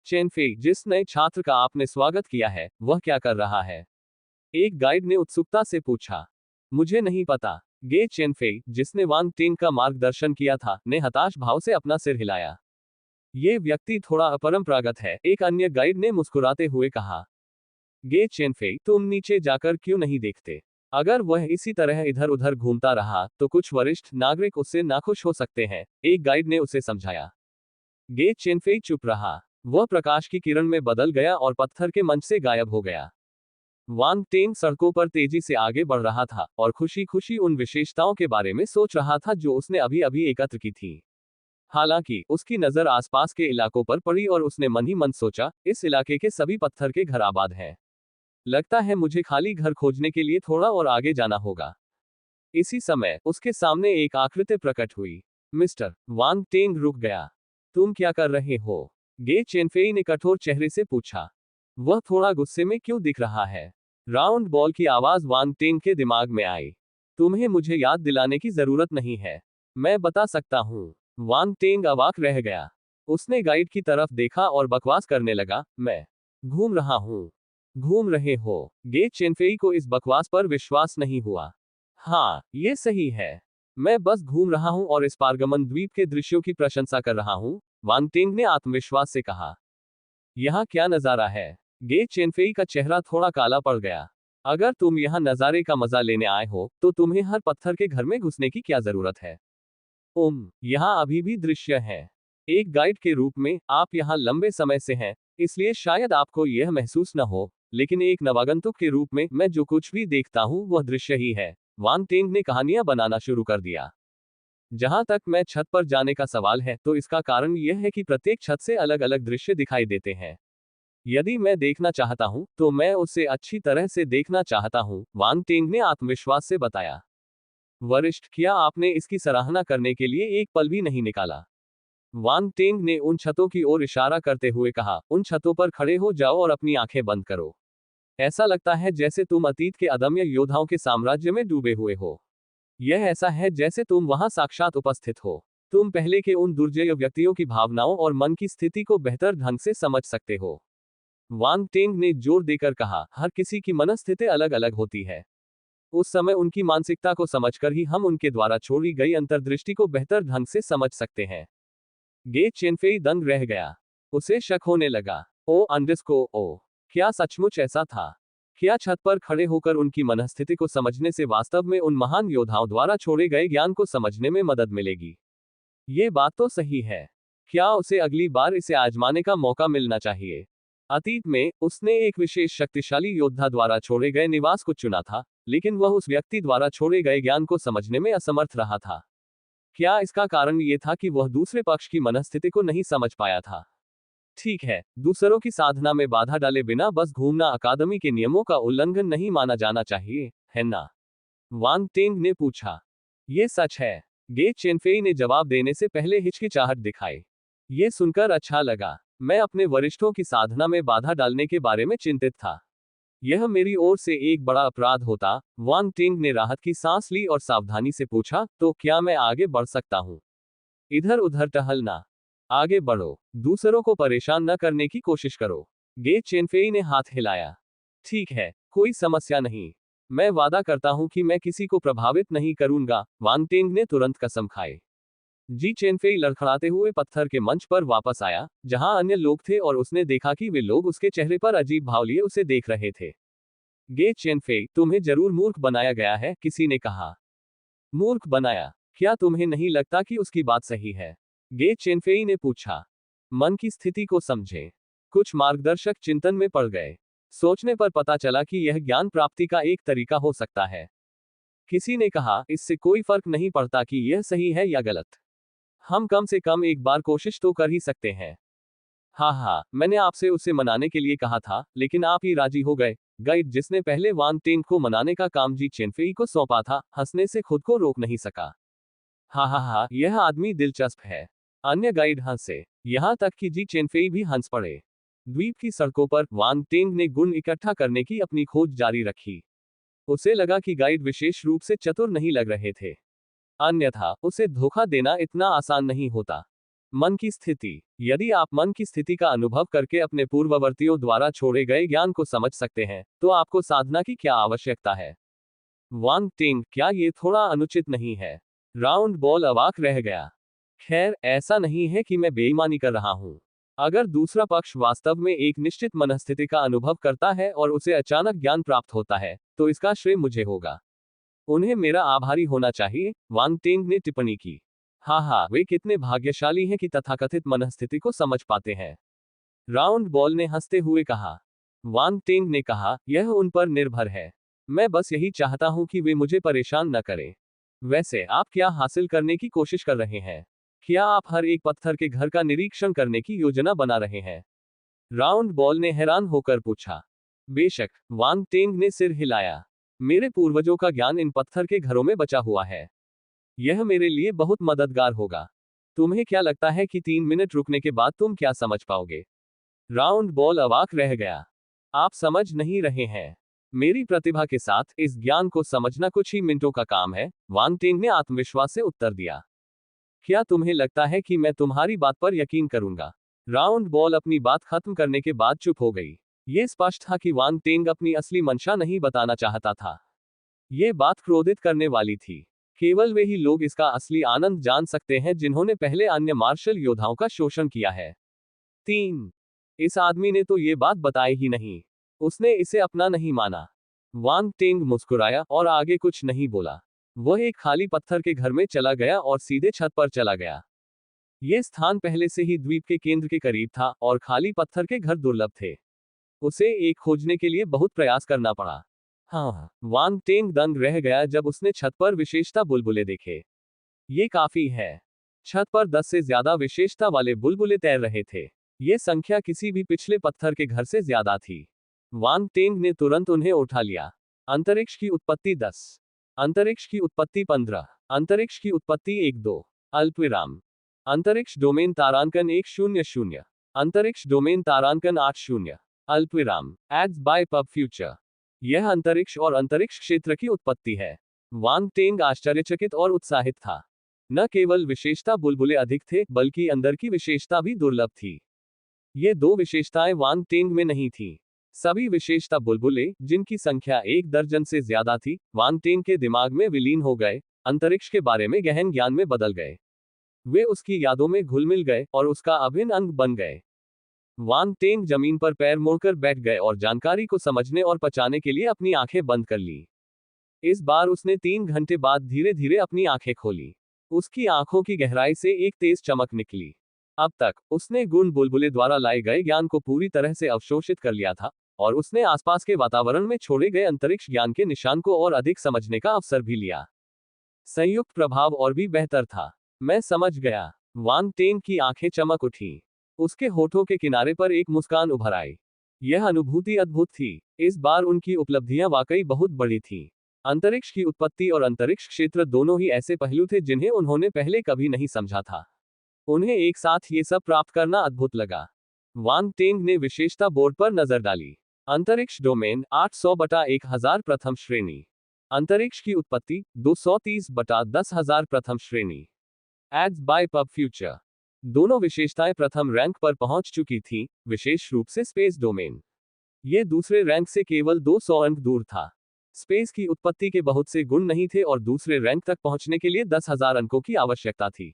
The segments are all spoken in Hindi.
चेनफेई, जिस नए छात्र का आपने स्वागत किया है, वह क्या कर रहा है? एक गाइड ने उत्सुकता से पूछा। मुझे नहीं पता। गे चेनफेई, जिसने वांग टिंग का मार्गदर्शन किया था, ने हताश भाव से अपना सिर हिलाया। ये व्यक्ति थोड़ा अपरंपरागत है, एक अन्य गाइड ने मुस्कुराते हुए कहा। गे चेनफेई, तुम नीचे जाकर क्यों नहीं देखते? अगर वह इसी तरह इधर उधर घूमता रहा, तो कुछ वरिष्ठ नागरिक उससे नाखुश हो सकते हैं, एक गाइड ने उसे समझाया। गे चेनफेई चुप रहा। वह प्रकाश की किरण में बदल गया और पत्थर के मंच से गायब हो गया। वांग टेंग सड़कों पर तेजी से आगे बढ़ रहा था और खुशी खुशी उन विशेषताओं के बारे में सोच रहा था जो उसने अभी अभी एकत्र की थी। हालांकि उसकी नजर आसपास के इलाकों पर पड़ी और उसने मन ही मन सोचा, इस इलाके के सभी पत्थर के घर आबाद हैं। लगता है मुझे खाली घर खोजने के लिए थोड़ा और आगे जाना होगा। इसी समय उसके सामने एक आकृति प्रकट हुई। मिस्टर वांग टेंग रुक गया। तुम क्या कर रहे हो? गे चेनफेई ने कठोर चेहरे से पूछा। वह थोड़ा गुस्से में क्यों दिख रहा है? राउंड बॉल की आवाज वांग टेंग के दिमाग में आई। तुम्हें मुझे याद दिलाने की जरूरत नहीं है। मैं बता सकता हूँ। वांग टेंग अवाक रह गया। उसने गाइड की तरफ देखा और बकवास करने लगा, मैं घूम रहा हूँ। घूम रहे हो? गे चेनफेई को इस बकवास पर विश्वास नहीं हुआ। हाँ, ये सही है। मैं बस घूम रहा हूँ और इस पारगमन द्वीप के दृश्यों की प्रशंसा कर रहा हूँ, वांग टेंग ने आत्मविश्वास से कहा। यहाँ क्या नजारा है? गे चेनफेई का चेहरा थोड़ा काला पड़ गया। अगर तुम यहाँ नजारे का मजा लेने आए हो, तो तुम्हें हर पत्थर के घर में घुसने की क्या जरूरत है? यहाँ अभी भी दृश्य है। एक गाइड के रूप में आप यहाँ लंबे समय से हैं, इसलिए शायद आपको यह महसूस न हो, लेकिन एक नवागंतुक के रूप में मैं जो कुछ भी देखता हूँ वह दृश्य ही है। वांग टेंग ने कहानियां बनाना शुरू कर दिया। जहां तक मैं छत पर जाने का सवाल है, तो इसका कारण यह है कि प्रत्येक छत से अलग अलग दृश्य दिखाई देते हैं। यदि मैं देखना चाहता हूं, तो मैं उसे अच्छी तरह से देखना चाहता हूं, वांग टेंग ने आत्मविश्वास से बताया। वरिष्ठ, क्या आपने इसकी सराहना करने के लिए एक पल भी नहीं निकाला? वांग टेंग ने उन छतों की ओर इशारा करते हुए कहा, उन छतों पर खड़े हो जाओ और अपनी आंखें बंद करो। ऐसा लगता है जैसे तुम अतीत के अदम्य योद्धाओं के साम्राज्य में डूबे हुए हो। यह ऐसा है जैसे तुम वहां साक्षात उपस्थित हो। तुम पहले के उन दुर्जय व्यक्तियों की भावनाओं और मन की स्थिति को बेहतर ढंग से समझ सकते हो। वांग टेंग ने जोर देकर कहा, हर किसी की मनस्थिति अलग अलग होती है। उस समय उनकी मानसिकता को समझकर ही हम उनके द्वारा छोड़ी गई अंतर्दृष्टि को बेहतर ढंग से समझ सकते हैं। गे चेनफेई दंग रह गया। उसे शक होने लगा। ओ, क्या सचमुच ऐसा था? क्या छत पर खड़े होकर उनकी मनस्थिति को समझने से वास्तव में उन महान योद्धाओं द्वारा छोड़े गए ज्ञान को समझने में मदद मिलेगी? ये बात तो सही है। क्या उसे अगली बार इसे आजमाने का मौका मिलना चाहिए? अतीत में उसने एक विशेष शक्तिशाली योद्धा द्वारा छोड़े गए निवास को चुना था, लेकिन वह उस व्यक्ति द्वारा छोड़े गए ज्ञान को समझने में असमर्थ रहा था। क्या इसका कारण ये था कि वह दूसरे पक्ष की मनस्थिति को नहीं समझ पाया था? ठीक है, दूसरों की साधना में बाधा डाले बिना बस घूमना अकादमी के नियमों का उल्लंघन नहीं माना जाना चाहिए, है ना? वांग टेंग ने पूछा। ये सच है। गे चेनफेई ने जवाब देने से पहले हिचकिचाहट दिखाई। ये सुनकर अच्छा लगा। मैं अपने वरिष्ठों की साधना में बाधा डालने के बारे में चिंतित था। यह मेरी ओर से एक बड़ा अपराध होता। वांग टिंग ने राहत की सांस ली और सावधानी से पूछा, तो क्या मैं आगे बढ़ सकता हूँ? इधर उधर टहलना। आगे बढ़ो। दूसरों को परेशान न करने की कोशिश करो। गे चेनफेई ने हाथ हिलाया। ठीक है, कोई समस्या नहीं। मैं वादा करता हूं कि मैं किसी को प्रभावित नहीं करूंगा, वांग टिंग ने तुरंत कसम खाई। जी चेनफेई लड़खड़ाते हुए पत्थर के मंच पर वापस आया, जहां अन्य लोग थे, और उसने देखा कि वे लोग उसके चेहरे पर अजीब भाव लिए उसे देख रहे थे। गे चेनफेई, तुम्हें जरूर मूर्ख बनाया गया है, किसी ने कहा। मूर्ख बनाया? क्या तुम्हें नहीं लगता कि उसकी बात सही है? गे चेनफेई ने पूछा। मन की स्थिति को समझे। कुछ मार्गदर्शक चिंतन में पड़ गए। सोचने पर पता चला कि यह ज्ञान प्राप्ति का एक तरीका हो सकता है। किसी ने कहा, इससे कोई फर्क नहीं पड़ता कि यह सही है या गलत। हम कम से कम एक बार कोशिश तो कर ही सकते हैं। हाँ, मैंने आपसे उसे मनाने के लिए कहा था, लेकिन आप ही राजी हो गए। गाइड, जिसने पहले वांग टेंग को मनाने का काम जी चेनफेई को सौंपा था, हंसने से खुद को रोक नहीं सका। हाँ, यह आदमी दिलचस्प है। अन्य गाइड हंसे। यहाँ तक कि जी चेनफेई भी हंस पड़े। द्वीप की सड़कों पर वांग टेंग ने गुण इकट्ठा करने की अपनी खोज जारी रखी। उसे लगा कि गाइड विशेष रूप से चतुर नहीं लग रहे थे, अन्यथा उसे धोखा देना इतना आसान नहीं होता। मन की स्थिति। यदि आप मन की स्थिति का अनुभव करके अपने पूर्ववर्तियों द्वारा छोड़े गए ज्ञान को समझ सकते हैं, तो आपको साधना की क्या आवश्यकता है? वांग टिंग, क्या ये थोड़ा अनुचित नहीं है? राउंड बॉल अवाक रह गया। खैर, ऐसा नहीं है कि मैं बेईमानी कर रहा हूं। अगर दूसरा पक्ष वास्तव में एक निश्चित मनस्थिति का अनुभव करता है और उसे अचानक ज्ञान प्राप्त होता है, तो इसका श्रेय मुझे होगा। उन्हें मेरा आभारी होना चाहिए, वांग टिंग ने टिप्पणी की। हाँ, वे कितने भाग्यशाली हैं कि तथाकथित मनस्थिति को समझ पाते हैं। राउंड बॉल ने हंसते हुए कहा। वांग टिंग ने कहा, यह उन पर निर्भर है। मैं बस यही चाहता हूं कि वे मुझे परेशान न करें। वैसे आप क्या हासिल करने की कोशिश कर रहे हैं? क्या आप हर एक पत्थर के घर का निरीक्षण करने की योजना बना रहे हैं? राउंड बॉल ने हैरान होकर पूछा। बेशक, वांग टिंग ने सिर हिलाया। मेरे पूर्वजों का ज्ञान इन पत्थर के घरों में बचा हुआ है। यह मेरे लिए बहुत मददगार होगा। तुम्हें क्या लगता है कि 3 मिनट रुकने के बाद तुम क्या समझ पाओगे? राउंड बॉल अवाक रह गया। आप समझ नहीं रहे हैं। मेरी प्रतिभा के साथ इस ज्ञान को समझना कुछ ही मिनटों का काम है, वांग टिंग ने आत्मविश्वास से उत्तर दिया। क्या तुम्हें लगता है कि मैं तुम्हारी बात पर यकीन करूंगा? राउंड बॉल अपनी बात खत्म करने के बाद चुप हो गई। यह स्पष्ट था कि वांग टिंग अपनी असली मंशा नहीं बताना चाहता था। यह बात क्रोधित करने वाली थी। केवल वे ही लोग इसका असली आनंद जान सकते हैं जिन्होंने पहले अन्य मार्शल योद्धाओं का शोषण किया है। 3. इस आदमी ने तो ये बात बताई ही नहीं। उसने इसे अपना नहीं माना। वांग टिंग मुस्कुराया और आगे कुछ नहीं बोला। वह एक खाली पत्थर के घर में चला गया और सीधे छत पर चला गया। यह स्थान पहले से ही द्वीप के केंद्र के करीब था और खाली पत्थर के घर दुर्लभ थे। उसे एक खोजने के लिए बहुत प्रयास करना पड़ा। हाँ, वांग टिंग दंग रह गया जब उसने छत पर विशेषता बुलबुले देखे। ये काफी है। छत पर 10 से ज्यादा विशेषता वाले बुलबुले तैर रहे थे। ये संख्या किसी भी पिछले पत्थर के घर से ज्यादा थी। वांग टिंग ने तुरंत उन्हें उठा लिया। अंतरिक्ष की उत्पत्ति 10, अंतरिक्ष की उत्पत्ति 15, अंतरिक्ष की उत्पत्ति 1-2, अल्पविराम, अंतरिक्ष डोमेन तारांकन 100, अंतरिक्ष डोमेन तारांकन 80, अल्पविराम, एड्स बाय पब फ्यूचर। यह अंतरिक्ष और अंतरिक्ष क्षेत्र की उत्पत्ति है। वांग टिंग आश्चर्यचकित और उत्साहित था। न केवल विशेषता बुलबुले अधिक थे, बल्कि अंदर की विशेषता भी दुर्लभ थी। ये 2 विशेषताएं वांग टिंग में नहीं थी। सभी विशेषता बुलबुले, जिनकी संख्या 1 दर्जन से ज्यादा थी, वांग टिंग के दिमाग में विलीन हो गए, अंतरिक्ष के बारे में गहन ज्ञान में बदल गए। वे उसकी यादों में घुल मिल गए और उसका अभिन्न अंग बन गए। वांग टिंग जमीन पर पैर मोड़कर बैठ गए और जानकारी को समझने और पचाने के लिए अपनी आंखें बंद कर ली। इस बार उसने 3 घंटे बाद धीरे धीरे अपनी आंखें खोली। उसकी आंखों की गहराई से एक तेज चमक निकली। अब तक उसने गुण बुलबुले द्वारा लाए गए ज्ञान को पूरी तरह से अवशोषित कर लिया था, और उसने आसपास के वातावरण में छोड़े गए अंतरिक्ष ज्ञान के निशान को और अधिक समझने का अवसर भी लिया। संयुक्त प्रभाव और भी बेहतर था। मैं समझ गया। वांग टिंग की आंखें चमक उठी। उसके होठों के किनारे पर एक मुस्कान उभर आई। यह अनुभूति अद्भुत थी। इस बार उनकी उपलब्धियां वाकई बहुत बड़ी थीं। अंतरिक्ष की उत्पत्ति और अंतरिक्ष क्षेत्र दोनों ही ऐसे पहलू थे जिन्हें उन्होंने पहले कभी नहीं समझा था। उन्हें एक साथ ये सब प्राप्त करना अद्भुत लगा। वांग टिंग ने विशेषता बोर्ड पर नजर डाली। अंतरिक्ष डोमेन 800/1000 प्रथम श्रेणी। अंतरिक्ष की उत्पत्ति 230/10,000 प्रथम श्रेणी। Ads by PubFuture. दोनों विशेषताएं प्रथम रैंक पर पहुंच चुकी थीं, विशेष रूप से स्पेस डोमेन। यह दूसरे रैंक से केवल 200 अंक दूर था। स्पेस की उत्पत्ति के बहुत से गुण नहीं थे और दूसरे रैंक तक पहुंचने के लिए 10,000 अंकों की आवश्यकता थी।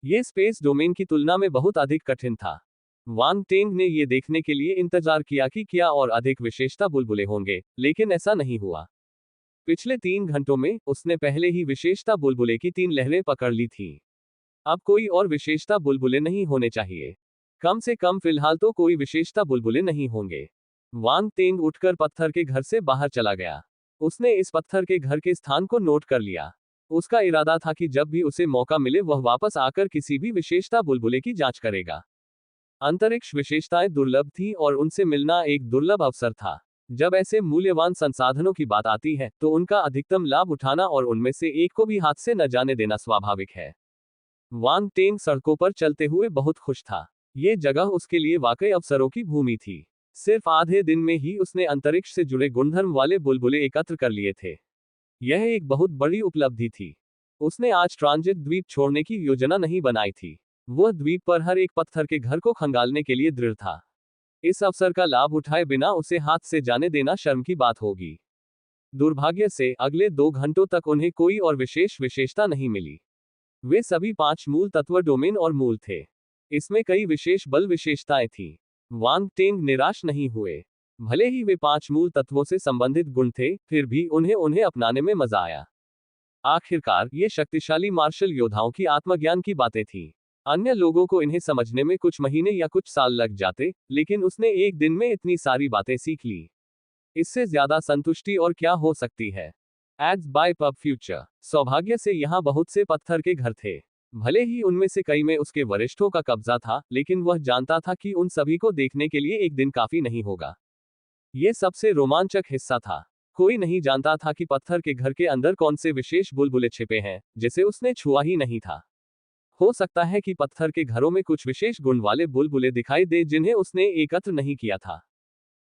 यह स्पेस डोमेन की तुलना में बहुत अधिक कठिन था। वांग टिंग ने यह देखने के लिए इंतजार किया कि क्या और अधिक विशेषता बुलबुले होंगे, लेकिन ऐसा नहीं हुआ। पिछले 3 घंटों में उसने पहले ही विशेषता बुलबुले की 3 लहरें पकड़ ली थीं। अब कोई और विशेषता बुलबुले नहीं होने चाहिए। कम से कम फिलहाल तो कोई विशेषता बुलबुले नहीं होंगे। वांग टिंग उठकर पत्थर के घर से बाहर चला गया। उसने इस पत्थर के घर के स्थान को नोट कर लिया। उसका इरादा था कि जब भी उसे मौका मिले वह वापस आकर किसी भी विशेषता बुलबुले की जांच करेगा। अंतरिक्ष विशेषताएं दुर्लभ थीं और उनसे मिलना एक दुर्लभ अवसर था। जब ऐसे मूल्यवान संसाधनों की बात आती है, तो उनका अधिकतम लाभ उठाना और उनमें से एक को भी हाथ से न जाने देना स्वाभाविक है। वांग टिंग सड़कों पर चलते हुए बहुत खुश था। ये जगह उसके लिए वाकई अवसरों की भूमि थी। सिर्फ आधे दिन में ही उसने अंतरिक्ष से जुड़े गुणधर्म वाले बुलबुले एकत्र कर लिए थे। यह एक बहुत बड़ी उपलब्धि थी। उसने आज ट्रांजिट द्वीप छोड़ने की योजना नहीं बनाई थी। वह द्वीप पर हर एक पत्थर के घर को खंगालने के लिए दृढ़ था। इस अवसर का लाभ उठाए बिना उसे हाथ से जाने देना शर्म की बात होगी। दुर्भाग्य से अगले 2 घंटों तक उन्हें कोई और विशेषता नहीं मिली। वे सभी 5 मूल तत्व डोमेन और मूल थे। इसमें कई विशेष बल विशेषताएं थीं। वांग टेंग निराश नहीं हुए। भले ही वे 5 मूल तत्वों से संबंधित गुण थे, फिर भी उन्हें अपनाने में मजा आया। आखिरकार ये शक्तिशाली मार्शल योद्धाओं की आत्मज्ञान की बातें थीं। अन्य लोगों को इन्हें समझने में कुछ महीने या कुछ साल लग जाते, लेकिन उसने एक दिन में इतनी सारी बातें सीख ली। इससे ज्यादा संतुष्टि और क्या हो सकती है। Ads by PubFuture. सौभाग्य से यहाँ बहुत से पत्थर के घर थे। भले ही उनमें से कई में उसके वरिष्ठों का कब्जा था, लेकिन वह जानता था कि उन सभी को देखने के लिए एक दिन काफी नहीं होगा। ये सबसे रोमांचक हिस्सा था। कोई नहीं जानता था कि पत्थर के घर के अंदर कौन से विशेष बुलबुले छिपे हैं, जिसे उसने छुआ ही नहीं था। हो सकता है कि पत्थर के घरों में कुछ विशेष गुण वाले बुलबुले दिखाई दे जिन्हें उसने एकत्र नहीं किया था।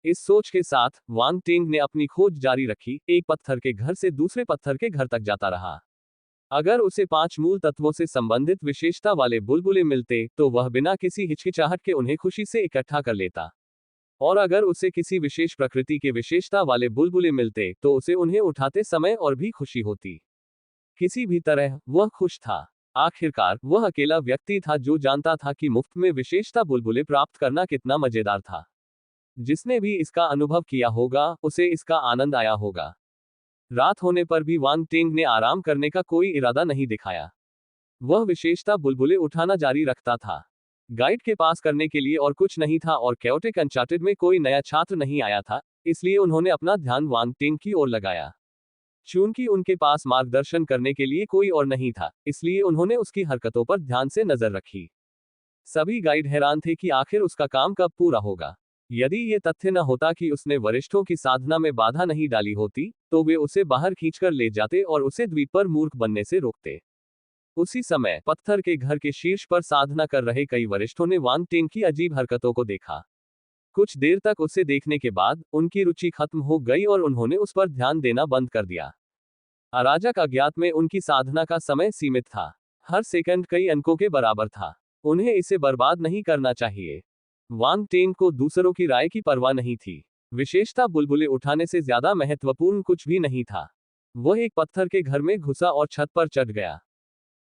इस सोच के साथ वांग टेंग ने अपनी खोज जारी रखी, एक पत्थर के घर से दूसरे पत्थर के घर तक जाता रहा। अगर उसे 5 मूल तत्वों से संबंधित विशेषता वाले बुलबुले मिलते, तो वह बिना किसी हिचकिचाहट के उन्हें खुशी से इकट्ठा कर लेता। और अगर उसे किसी विशेष प्रकृति के विशेषता वाले बुलबुले मिलते, तो उसे उन्हें उठाते समय और भी खुशी होती। किसी भी तरह वह खुश था। आखिरकार वह अकेला व्यक्ति था जो जानता था कि मुफ्त में विशेषता बुलबुले प्राप्त करना कितना मजेदार था। जिसने भी इसका अनुभव किया होगा, उसे इसका आनंद आया होगा। रात होने पर भी वांग टेंग ने आराम करने का कोई इरादा नहीं दिखाया। वह विशेषता बुलबुले उठाना जारी रखता था। गाइड के पास करने के लिए और कुछ नहीं था और कैओटिक अनचार्टेड में कोई नया छात्र नहीं आया था, इसलिए उन्होंने अपना ध्यान वांग टेंग की ओर लगाया। चूंकि उनके पास मार्गदर्शन करने के लिए कोई और नहीं था, इसलिए उन्होंने उसकी हरकतों पर ध्यान से नजर रखी। सभी गाइड हैरान थे कि आखिर उसका काम कब पूरा होगा। यदि ये तथ्य न होता कि उसने वरिष्ठों की साधना में बाधा नहीं डाली होती, तो वे उसे बाहर खींचकर ले जाते और उसे द्वीप पर मूर्ख बनने से रोकते। उसी समय पत्थर के घर के शीर्ष पर साधना कर रहे कई वरिष्ठों ने वांग टेंग की अजीब हरकतों को देखा। कुछ देर तक उसे देखने के बाद उनकी रुचि खत्म हो गई और उन्होंने उस पर ध्यान देना बंद कर दिया। अराजक अज्ञात में उनकी साधना का समय सीमित था। हर सेकंड कई अंकों के बराबर था। उन्हें इसे बर्बाद नहीं करना चाहिए। वांग टेंग को दूसरों की राय की परवाह नहीं थी। विशेषता बुलबुले उठाने से ज्यादा महत्वपूर्ण कुछ भी नहीं था। वह एक पत्थर के घर में घुसा और छत पर चढ़ गया।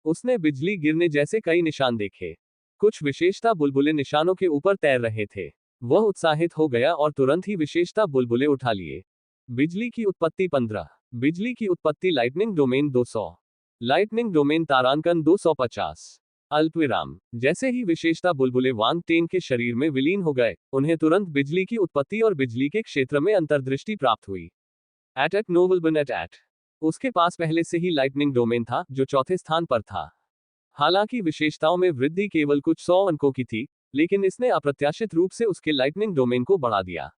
उसने बिजली गिरने जैसे कई निशान देखे। कुछ विशेषता बुलबुले निशानों के ऊपर तैर रहे थे। वह उत्साहित हो गया और तुरंत ही विशेषता बुलबुले उठा लिए। बिजली की उत्पत्ति 15। बिजली की उत्पत्ति लाइटनिंग डोमेन 200। लाइटनिंग डोमेन तारांकन 250। अल्पविराम। जैसे ही विशेषता बुलबुले वांग टेंग के शरीर में विलीन हो गए, उन्हें तुरंत बिजली की उत्पत्ति और बिजली के क्षेत्र में अंतर्दृष्टि प्राप्त हुई। एट नोबलबन एट। उसके पास पहले से ही लाइटनिंग डोमेन था, जो चौथे स्थान पर था। हालांकि विशेषताओं में वृद्धि केवल कुछ 100 अंकों की थी, लेकिन इसने अप्रत्याशित रूप से उसके लाइटनिंग डोमेन को बढ़ा दिया।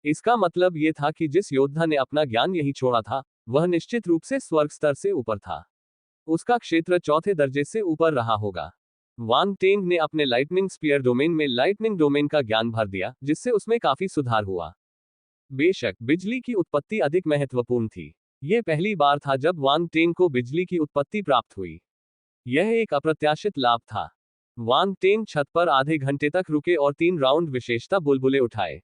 इसका मतलब यह था कि जिस योद्धा ने अपना ज्ञान यही छोड़ा था, वह निश्चित रूप से स्वर्ग स्तर से ऊपर था। उसका क्षेत्र चौथे दर्जे से ऊपर रहा होगा। वांग टेंग ने अपने लाइटनिंग स्पीयर डोमेन में लाइटनिंग डोमेन का ज्ञान भर दिया, जिससे उसमें काफी सुधार हुआ। बेशक बिजली की उत्पत्ति अधिक महत्वपूर्ण थी। यह पहली बार था जब वांग टेंग को बिजली की उत्पत्ति प्राप्त हुई। यह एक अप्रत्याशित लाभ था। वांग टेंग छत पर आधे घंटे तक रुके और 3 राउंड विशेषता बुलबुले उठाए।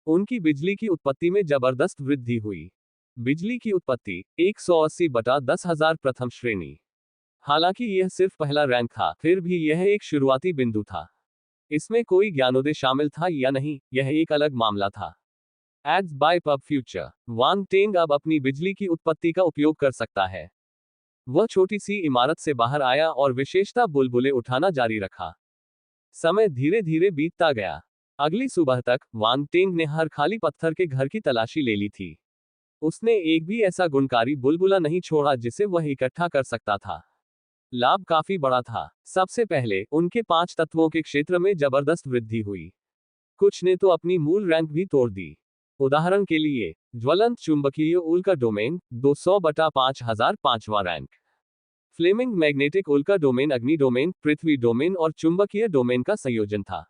उनकी बिजली की उत्पत्ति में जबरदस्त वृद्धि हुई। बिजली की उत्पत्ति 180/10,000 प्रथम श्रेणी। हालांकि यह सिर्फ पहला रैंक था, फिर भी यह एक शुरुआती बिंदु था। इसमें कोई ज्ञानोदय शामिल था या नहीं, यह एक अलग मामला था। Ads by PubFuture. Wang Teng अब अपनी बिजली की उत्पत्ति का उपयोग कर सकता है। वह छोटी सी इमारत से बाहर आया और विशेषता बुलबुले उठाना जारी रखा। समय धीरे धीरे बीतता गया। अगली सुबह तक वांग टेंग ने हर खाली पत्थर के घर की तलाशी ले ली थी। उसने एक भी ऐसा गुणकारी बुलबुला नहीं छोड़ा जिसे वह इकट्ठा कर सकता था। लाभ काफी बड़ा था। सबसे पहले उनके 5 तत्वों के क्षेत्र में जबरदस्त वृद्धि हुई। कुछ ने तो अपनी मूल रैंक भी तोड़ दी। उदाहरण के लिए ज्वलंत चुंबकीय उल्का डोमेन 200/5000 5वां रैंक। फ्लेमिंग मैग्नेटिक उल्का डोमेन अग्नि डोमेन, पृथ्वी डोमेन और चुंबकीय डोमेन का संयोजन था।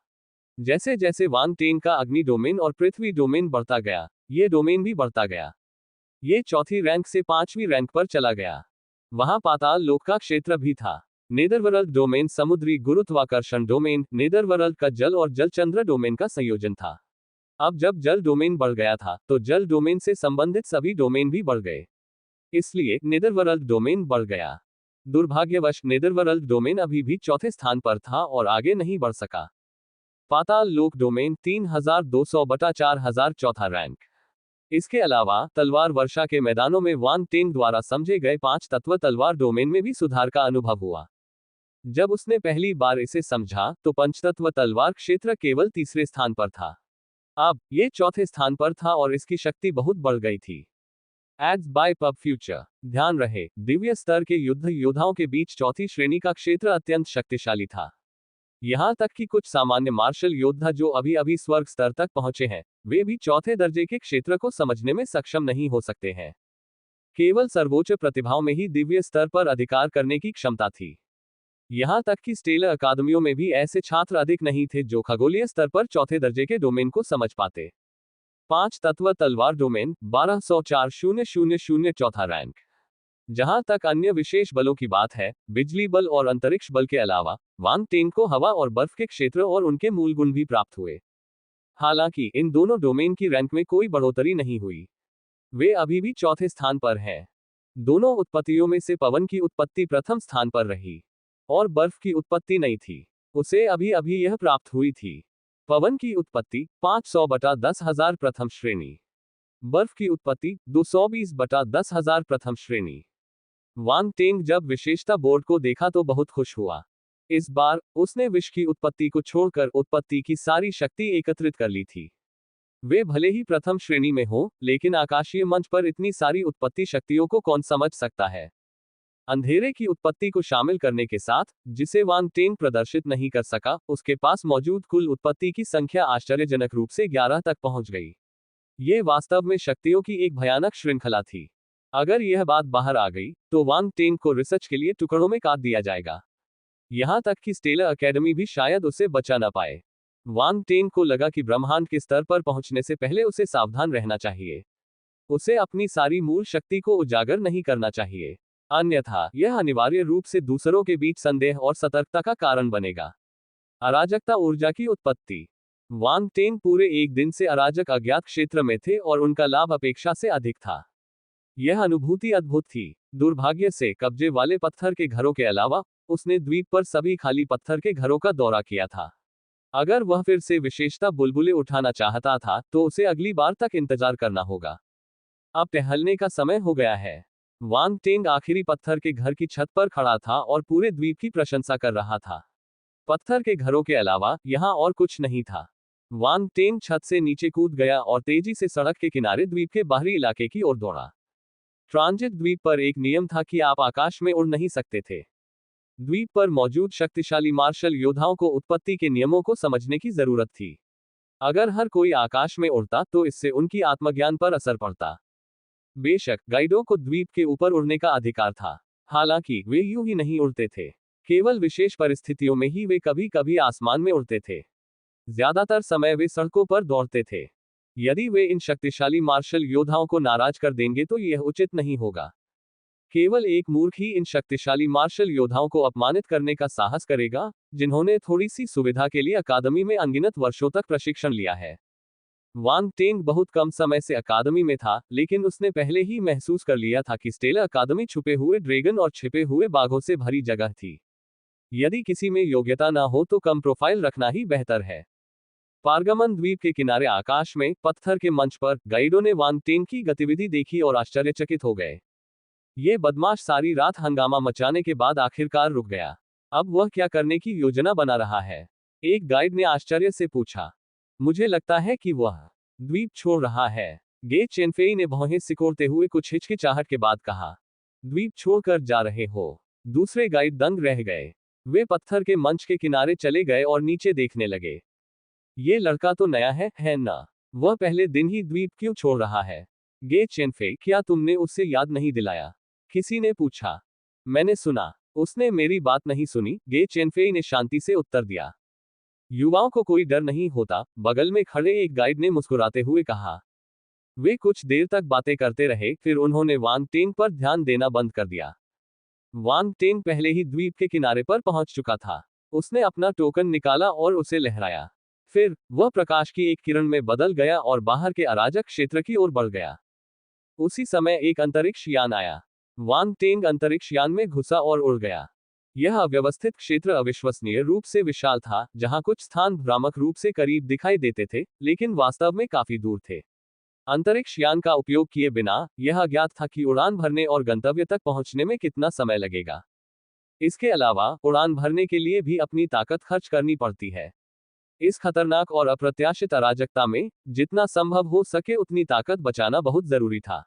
जैसे जैसे वांग टेंग का अग्नि डोमेन और पृथ्वी डोमेन बढ़ता गया, ये डोमेन भी बढ़ता गया। ये चौथी रैंक से 5वीं रैंक पर चला गया। वहां पाताल लोक का क्षेत्र भी था। नेदरवर्ल्ड डोमेन समुद्री गुरुत्वाकर्षण डोमेन। नेदरवर्ल्ड का जल और जलचंद्र डोमेन का संयोजन था। अब जब जल डोमेन बढ़ गया था तो जल डोमेन से संबंधित सभी डोमेन भी बढ़ गए, इसलिए नेदरवर्ल्ड डोमेन बढ़ गया। दुर्भाग्यवश नेदरवर्ल्ड डोमेन अभी भी चौथे स्थान पर था और आगे नहीं बढ़ सका। पाताल लोक डोमेन 3200/4000 चौथा रैंक। इसके अलावा तलवार वर्षा के मैदानों में वान टेंग द्वारा समझे गए 5 तत्व तलवार डोमेन में भी सुधार का अनुभव हुआ। जब उसने पहली बार इसे समझा तो पंचतत्व तलवार क्षेत्र केवल तीसरे स्थान पर था। अब ये चौथे स्थान पर था और इसकी शक्ति बहुत बढ़ गई थी। Ads by PubFuture. ध्यान रहे, दिव्य स्तर के युद्ध योद्धाओं के बीच चौथी श्रेणी का क्षेत्र अत्यंत शक्तिशाली था। यहां तक कि कुछ सामान्य मार्शल योद्धा जो अभी अभी स्वर्ग स्तर तक पहुंचे हैं, वे भी चौथे दर्जे के क्षेत्र को समझने में सक्षम नहीं हो सकते हैं। केवल सर्वोच्च प्रतिभाओं में ही दिव्य स्तर पर अधिकार करने की क्षमता थी। यहां तक कि स्टेलर अकादमियों में भी ऐसे छात्र अधिक नहीं थे जो खगोलीय स्तर पर चौथे दर्जे के डोमेन को समझ पाते। 5 तत्व तलवार डोमेन 1204,000 चौथा रैंक। जहां तक अन्य विशेष बलों की बात है, बिजली बल और अंतरिक्ष बल के अलावा वांग टेंग को हवा और बर्फ के क्षेत्र और उनके मूल गुण भी प्राप्त हुए। हालांकि इन दोनों डोमेन की रैंक में कोई बढ़ोतरी नहीं हुई, वे अभी भी चौथे स्थान पर हैं। दोनों उत्पत्तियों में से पवन की उत्पत्ति प्रथम स्थान पर रही और बर्फ की उत्पत्ति नहीं थी, उसे अभी अभी यह प्राप्त हुई थी। पवन की उत्पत्ति 500/10,000 प्रथम श्रेणी, बर्फ की उत्पत्ति 220/10,000 प्रथम श्रेणी। वांग टेंग जब विशेषता बोर्ड को देखा तो बहुत खुश हुआ। इस बार उसने विश्व की उत्पत्ति को छोड़कर उत्पत्ति की सारी शक्ति एकत्रित कर ली थी। वे भले ही प्रथम श्रेणी में हो, लेकिन आकाशीय मंच पर इतनी सारी उत्पत्ति शक्तियों को कौन समझ सकता है। अंधेरे की उत्पत्ति को शामिल करने के साथ, जिसे वांग टेंग प्रदर्शित नहीं कर सका, उसके पास मौजूद कुल उत्पत्ति की संख्या आश्चर्यजनक रूप से 11 तक पहुंच गई। ये वास्तव में शक्तियों की एक भयानक श्रृंखला थी। अगर यह बात बाहर आ गई तो वांग टेंग को रिसर्च के लिए टुकड़ों में काट दिया जाएगा। यहां तक कि स्टेलर अकेडमी भी शायद उसे बचा न पाए। वांग टेंग को लगा कि ब्रह्मांड के स्तर पर पहुंचने से पहले उसे सावधान रहना चाहिए। उसे अपनी सारी मूल शक्ति को उजागर नहीं करना चाहिए, अन्यथा यह अनिवार्य रूप से दूसरों के बीच संदेह और सतर्कता का कारण बनेगा। अराजकता ऊर्जा की उत्पत्ति। वांग टेंग पूरे एक दिन से अराजक अज्ञात क्षेत्र में थे और उनका लाभ अपेक्षा से अधिक था। यह अनुभूति अद्भुत थी। दुर्भाग्य से कब्जे वाले पत्थर के घरों के अलावा उसने द्वीप पर सभी खाली पत्थर के घरों का दौरा किया था। अगर वह फिर से विशेषता बुलबुले उठाना चाहता था तो उसे अगली बार तक इंतजार करना होगा। अब टहलने का समय हो गया है। वांग टेंग आखिरी पत्थर के घर की छत पर खड़ा था और पूरे द्वीप की प्रशंसा कर रहा था। पत्थर के घरों के अलावा यहां और कुछ नहीं था। वांग टेंग छत से नीचे कूद गया और तेजी से सड़क के किनारे द्वीप के बाहरी इलाके की ओर दौड़ा। ट्रांजिट द्वीप पर एक नियम था कि आप आकाश में उड़ नहीं सकते थे। द्वीप पर मौजूद शक्तिशाली मार्शल योद्धाओं को उत्पत्ति के नियमों को समझने की जरूरत थी। अगर हर कोई आकाश में उड़ता तो इससे उनकी आत्मज्ञान पर असर पड़ता। बेशक गाइडों को द्वीप के ऊपर उड़ने का अधिकार था, हालांकि वे यूं ही नहीं उड़ते थे। केवल विशेष परिस्थितियों में ही वे कभी कभी आसमान में उड़ते थे। ज्यादातर समय वे सड़कों पर दौड़ते थे। यदि वे इन शक्तिशाली मार्शल योद्धाओं को नाराज कर देंगे तो यह उचित नहीं होगा। केवल एक मूर्ख ही इन शक्तिशाली मार्शल योद्धाओं को अपमानित करने का साहस करेगा, जिन्होंने थोड़ी सी सुविधा के लिए अकादमी में अनगिनत वर्षों तक प्रशिक्षण लिया है। वांग टेंग बहुत कम समय से अकादमी में था, लेकिन उसने पहले ही महसूस कर लिया था कि स्टेलर अकादमी छुपे हुए ड्रैगन और छिपे हुए बाघों से भरी जगह थी। यदि किसी में योग्यता ना हो तो कम प्रोफाइल रखना ही बेहतर है। पारगमन द्वीप के किनारे आकाश में पत्थर के मंच पर गाइडों ने वांग टेंग की गतिविधि देखी और आश्चर्यचकित हो गए। ये बदमाश सारी रात हंगामा मचाने के बाद आखिरकार रुक गया। अब वह क्या करने की योजना बना रहा है? एक गाइड ने आश्चर्य से पूछा। मुझे लगता है कि वह द्वीप छोड़ रहा है, गे चेनफेई ने भौहें सिकोड़ते हुए कुछ हिचकिचाहट के बाद कहा। द्वीप छोड़कर जा रहे हो? दूसरे गाइड दंग रह गए। वे पत्थर के मंच के किनारे चले गए और नीचे देखने लगे। ये लड़का तो नया है ना? वह पहले दिन ही द्वीप क्यों छोड़ रहा है? गे चेनफेई, क्या तुमने उससे याद नहीं दिलाया? किसी ने पूछा। मैंने सुना। उसने मेरी बात नहीं सुनी, गे चेनफेई ने शांति से उत्तर दिया। युवाओं को कोई डर नहीं होता, बगल में खड़े एक गाइड ने मुस्कुराते हुए कहा। वे कुछ देर तक बातें करते रहे, फिर उन्होंने वांग टेंग पर ध्यान देना बंद कर दिया। वांग टेंग पहले ही द्वीप के किनारे पर पहुंच चुका था। उसने अपना टोकन निकाला और उसे लहराया। फिर वह प्रकाश की एक किरण में बदल गया और बाहर के अराजक क्षेत्र की ओर बढ़ गया। उसी समय एक अंतरिक्ष यान आया। वांग टेंग अंतरिक्ष यान में घुसा और उड़ गया। यह अव्यवस्थित क्षेत्र अविश्वसनीय रूप से विशाल था, जहां कुछ स्थान भ्रामक रूप से करीब दिखाई देते थे, लेकिन वास्तव में काफी दूर थे। अंतरिक्ष यान का उपयोग किए बिना यह अज्ञात था कि उड़ान भरने और गंतव्य तक पहुंचने में कितना समय लगेगा। इसके अलावा उड़ान भरने के लिए भी अपनी ताकत खर्च करनी पड़ती है। इस खतरनाक और अप्रत्याशित अराजकता में जितना संभव हो सके उतनी ताकत बचाना बहुत जरूरी था।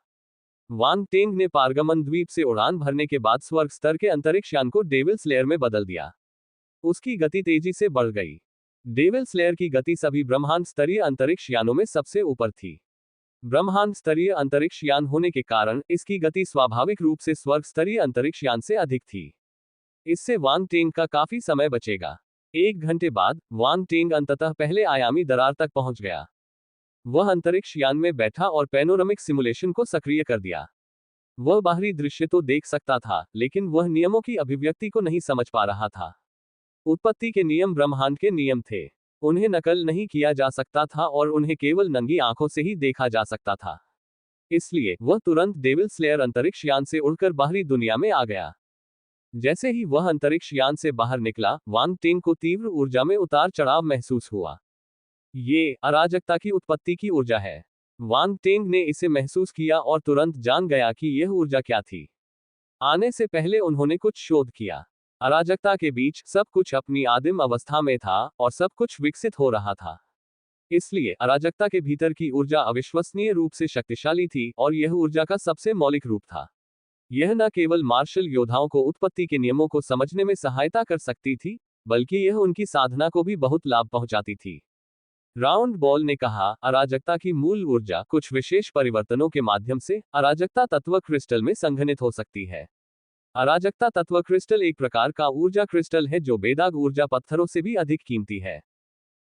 वांग टेंग ने पारगमन द्वीप से उड़ान भरने के बाद स्वर्ग स्तर के अंतरिक्ष यान को डेविल स्लेयर में बदल दिया। उसकी गति तेजी से बढ़ गई। डेविल स्लेयर की गति सभी ब्रह्मांड स्तरीय अंतरिक्ष यानों में सबसे ऊपर थी। ब्रह्मांड स्तरीय अंतरिक्ष यान होने के कारण इसकी गति स्वाभाविक रूप से स्वर्ग स्तरीय अंतरिक्ष यान से अधिक थी। इससे वांग टेंग का काफी समय बचेगा। 1 घंटे बाद वांग टेंग अंततः पहले आयामी दरार तक पहुंच गया। वह अंतरिक्ष यान में बैठा और पैनोरामिक सिमुलेशन को सक्रिय कर दिया। वह बाहरी दृश्य तो देख सकता था, लेकिन वह नियमों की अभिव्यक्ति को नहीं समझ पा रहा था। उत्पत्ति के नियम ब्रह्मांड के नियम थे। उन्हें नकल नहीं किया जा सकता था और उन्हें केवल नंगी आंखों से ही देखा जा सकता था। इसलिए वह तुरंत डेविल स्लेयर अंतरिक्ष यान से उड़कर बाहरी दुनिया में आ गया। जैसे ही वह अंतरिक्ष यान से बाहर निकला, वांग टेंग को तीव्र ऊर्जा में उतार चढ़ाव महसूस हुआ। ये अराजकता की उत्पत्ति की ऊर्जा है। वांग टेंग ने इसे महसूस किया और तुरंत जान गया कि यह ऊर्जा क्या थी। आने से पहले उन्होंने कुछ शोध किया। अराजकता के बीच सब कुछ अपनी आदिम अवस्था में था और सब कुछ विकसित हो रहा था। इसलिए अराजकता के भीतर की ऊर्जा अविश्वसनीय रूप से शक्तिशाली थी और यह ऊर्जा का सबसे मौलिक रूप था। यह न केवल मार्शल योद्धाओं को उत्पत्ति के नियमों को समझने में सहायता कर सकती थी, बल्कि यह उनकी साधना को भी बहुत लाभ पहुंचाती थी। राउंड बॉल ने कहा, अराजकता की मूल ऊर्जा कुछ विशेष परिवर्तनों के माध्यम से अराजकता तत्व क्रिस्टल में संघनित हो सकती है। अराजकता तत्व क्रिस्टल एक प्रकार का ऊर्जा क्रिस्टल है जो बेदाग ऊर्जा पत्थरों से भी अधिक कीमती है।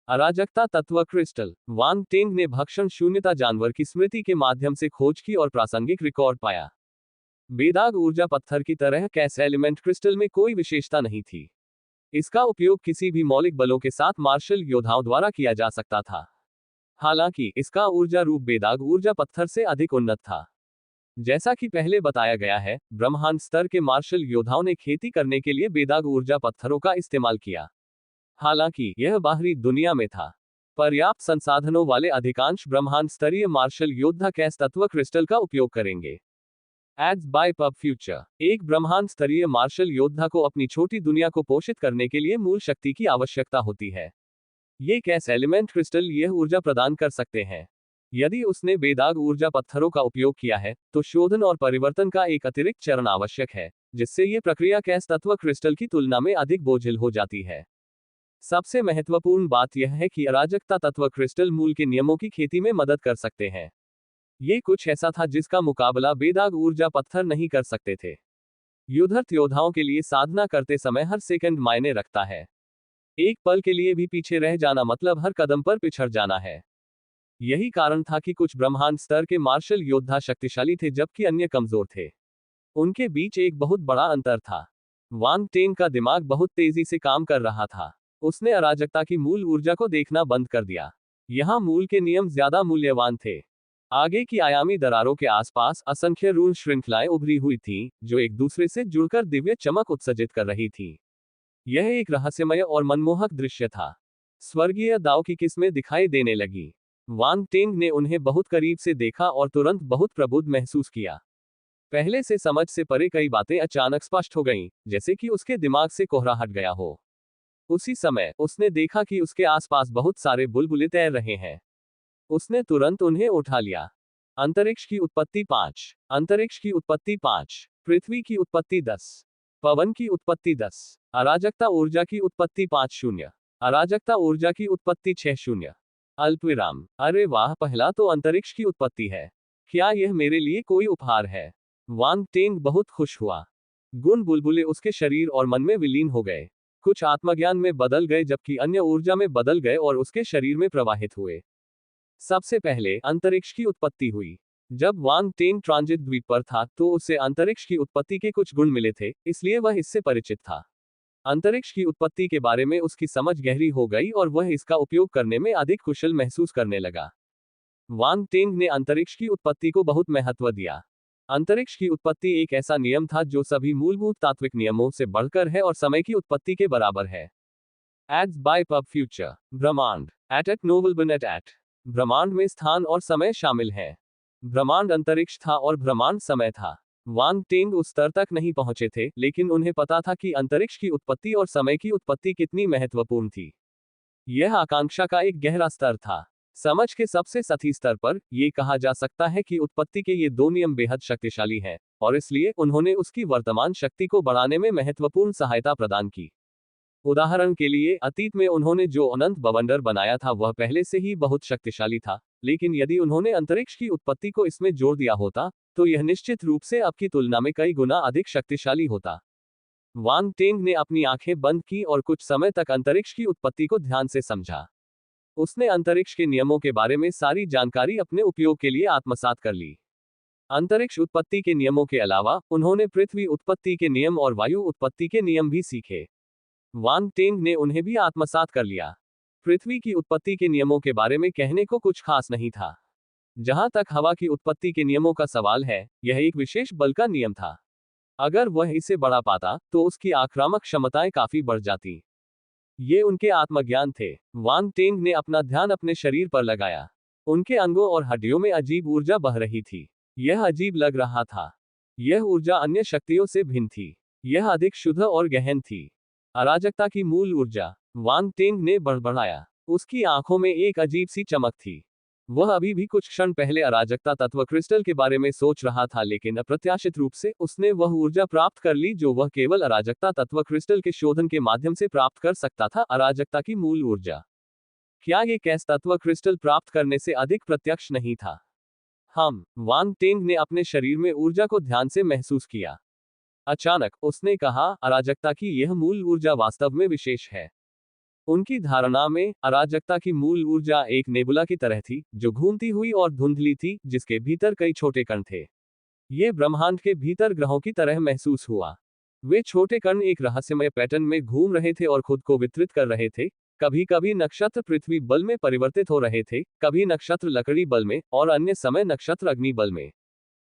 अराजकता तत्व क्रिस्टल। वांग टेंग ने भक्षण शून्यता जानवर की स्मृति के माध्यम से खोज की और प्रासंगिक रिकॉर्ड पाया। बेदाग ऊर्जा पत्थर की तरह कैस एलिमेंट क्रिस्टल में कोई विशेषता नहीं थी। इसका उपयोग किसी भी मौलिक बलों के साथ मार्शल योद्धाओं द्वारा किया जा सकता था। हालांकि इसका ऊर्जा रूप बेदाग ऊर्जा पत्थर से अधिक उन्नत था। जैसा कि पहले बताया गया है, ब्रह्मांड स्तर के मार्शल योद्धाओं ने खेती करने के लिए बेदाग ऊर्जा पत्थरों का इस्तेमाल किया। हालांकि यह बाहरी दुनिया में था। पर्याप्त संसाधनों वाले अधिकांश ब्रह्मांड स्तरीय मार्शल योद्धा कैस तत्व क्रिस्टल का उपयोग करेंगे। Ads by PubFuture. एक ब्रह्मांड स्तरीय मार्शल योद्धा को अपनी छोटी दुनिया को पोषित करने के लिए मूल शक्ति की आवश्यकता होती है। ये कैस एलिमेंट क्रिस्टल यह ऊर्जा प्रदान कर सकते हैं। यदि उसने बेदाग ऊर्जा पत्थरों का उपयोग किया है, तो शोधन और परिवर्तन का एक अतिरिक्त चरण आवश्यक है, जिससे ये प्रक्रिया कैस तत्व क्रिस्टल की तुलना में अधिक बोझिल हो जाती है। सबसे महत्वपूर्ण बात यह है कि अराजकता तत्व क्रिस्टल मूल के नियमों की खेती में मदद कर सकते हैं। ये कुछ ऐसा था जिसका मुकाबला बेदाग ऊर्जा पत्थर नहीं कर सकते थे। युद्धरत योद्धाओं के लिए साधना करते समय हर सेकंड मायने रखता है। एक पल के लिए भी पीछे रह जाना मतलब हर कदम पर पिछड़ जाना है। यही कारण था कि कुछ ब्रह्मांड स्तर के मार्शल योद्धा शक्तिशाली थे जबकि अन्य कमजोर थे। उनके बीच एक बहुत बड़ा अंतर था। वांग टेंग का दिमाग बहुत तेजी से काम कर रहा था। उसने अराजकता की मूल ऊर्जा को देखना बंद कर दिया। यहां मूल के नियम ज्यादा मूल्यवान थे। आगे की आयामी दरारों के आसपास असंख्य रून श्रृंखलाएं उभरी हुई थीं, जो एक दूसरे से जुड़कर दिव्य चमक उत्सर्जित कर रही थीं। यह एक रहस्यमय और मनमोहक दृश्य था। स्वर्गीय दाव की किस्में दिखाई देने लगी। वांग टेंग ने उन्हें बहुत करीब से देखा और तुरंत बहुत प्रबुद्ध महसूस किया। पहले से समझ से परे कई बातें अचानक स्पष्ट हो गईं, जैसे कि उसके दिमाग से कोहरा हट गया हो। उसी समय उसने देखा कि उसके आसपास बहुत सारे बुलबुले तैर रहे हैं। उसने तुरंत उन्हें उठा लिया। अंतरिक्ष की उत्पत्ति 5, अंतरिक्ष की उत्पत्ति 5, पृथ्वी की उत्पत्ति 10, पवन की उत्पत्ति 10, अराजकता ऊर्जा की उत्पत्ति 5-0, अराजकता ऊर्जा की उत्पत्ति 6-0, अल्पविराम। अरे वाह, पहला तो अंतरिक्ष की उत्पत्ति है। क्या यह मेरे लिए कोई उपहार है? वांग टेंग बहुत खुश हुआ। गुण बुलबुले उसके शरीर और मन में विलीन हो गए। कुछ आत्मज्ञान में बदल गए जबकि अन्य ऊर्जा में बदल गए और उसके शरीर में प्रवाहित हुए। सबसे पहले अंतरिक्ष की उत्पत्ति हुई। जब वांग टेन ट्रांजिट द्वीप पर था तो उसे अंतरिक्ष की उत्पत्ति के कुछ गुण मिले थे, इसलिए वह इससे परिचित था। अंतरिक्ष की उत्पत्ति के बारे में उसकी समझ गहरी हो गई और वह इसका उपयोग करने में अधिक कुशल महसूस करने लगा। वांग टेंग ने अंतरिक्ष की उत्पत्ति को बहुत महत्व दिया। अंतरिक्ष की उत्पत्ति एक ऐसा नियम था जो सभी मूलभूत तात्विक नियमों से बढ़कर है और समय की उत्पत्ति के बराबर है। एड्स बाय पब फ्यूचर ब्रह्मांड एट नोबल एट ब्रह्मांड में स्थान और समय शामिल है। ब्रह्मांड अंतरिक्ष था और ब्रह्मांड समय था। वांग टेंग उस स्तर तक नहीं पहुंचे थे, लेकिन उन्हें पता था कि अंतरिक्ष की उत्पत्ति और समय की उत्पत्ति कितनी महत्वपूर्ण थी। यह आकांक्षा का एक गहरा स्तर था। समझ के सबसे सतही स्तर पर यह कहा जा सकता है कि उत्पत्ति के ये दो नियम बेहद शक्तिशाली हैं, और इसलिए उन्होंने उसकी वर्तमान शक्ति को बढ़ाने में महत्वपूर्ण सहायता प्रदान की। उदाहरण के लिए, अतीत में उन्होंने जो अनंत बवंडर बनाया था वह पहले से ही बहुत शक्तिशाली था, लेकिन यदि उन्होंने अंतरिक्ष की उत्पत्ति को इसमें जोड़ दिया होता तो यह निश्चित रूप से अब की तुलना में कई गुना अधिक शक्तिशाली होता। वांग टेंग ने अपनी आंखें बंद की और कुछ समय तक अंतरिक्ष की उत्पत्ति को ध्यान से समझा। उसने अंतरिक्ष के नियमों के बारे में सारी जानकारी अपने उपयोग के लिए आत्मसात कर ली। अंतरिक्ष उत्पत्ति के नियमों के अलावा उन्होंने पृथ्वी उत्पत्ति के नियम और वायु उत्पत्ति के नियम भी सीखे। वांग टेंग ने उन्हें भी आत्मसात कर लिया। पृथ्वी की उत्पत्ति के नियमों के बारे में कहने को कुछ खास नहीं था। जहां तक हवा की उत्पत्ति के नियमों का सवाल है, यह एक विशेष बल का नियम था। अगर वह इसे बढ़ा पाता तो उसकी आक्रामक क्षमताएं काफी बढ़ जाती। ये उनके आत्मज्ञान थे। वांग टेंग ने अपना ध्यान अपने शरीर पर लगाया। उनके अंगों और हड्डियों में अजीब ऊर्जा बह रही थी। यह अजीब लग रहा था। यह ऊर्जा अन्य शक्तियों से भिन्न थी। यह अधिक शुद्ध और गहन थी। अराजकता की मूल ऊर्जा। वांग टेंग ने बड़बड़ाया। उसकी आंखों में एक अजीब सी चमक थी। वह अभी भी कुछ क्षण पहले अराजकता तत्व क्रिस्टल के बारे में सोच रहा था, लेकिन अप्रत्याशित रूप से उसने वह ऊर्जा प्राप्त कर ली जो वह केवल अराजकता तत्व क्रिस्टल के शोधन के माध्यम से प्राप्त कर सकता था, अराजकता की मूल ऊर्जा। क्या ये कैस तत्व क्रिस्टल प्राप्त करने से अधिक प्रत्यक्ष नहीं था? वांग टेंग ने अपने शरीर में ऊर्जा को ध्यान से महसूस किया। अचानक उसने कहा, अराजकता की यह मूल ऊर्जा वास्तव में विशेष है। उनकी धारणा में अराजकता की मूल ऊर्जा एक नेबुला की तरह थी, जो घूमती हुई और धुंधली थी, जिसके भीतर कई छोटे कण थे। ये ब्रह्मांड के भीतर ग्रहों की तरह महसूस हुआ। वे छोटे कण एक रहस्यमय पैटर्न में घूम रहे थे और खुद को वितरित कर रहे थे। कभी कभी नक्षत्र पृथ्वी बल में परिवर्तित हो रहे थे, कभी नक्षत्र लकड़ी बल में, और अन्य समय नक्षत्र अग्नि बल में।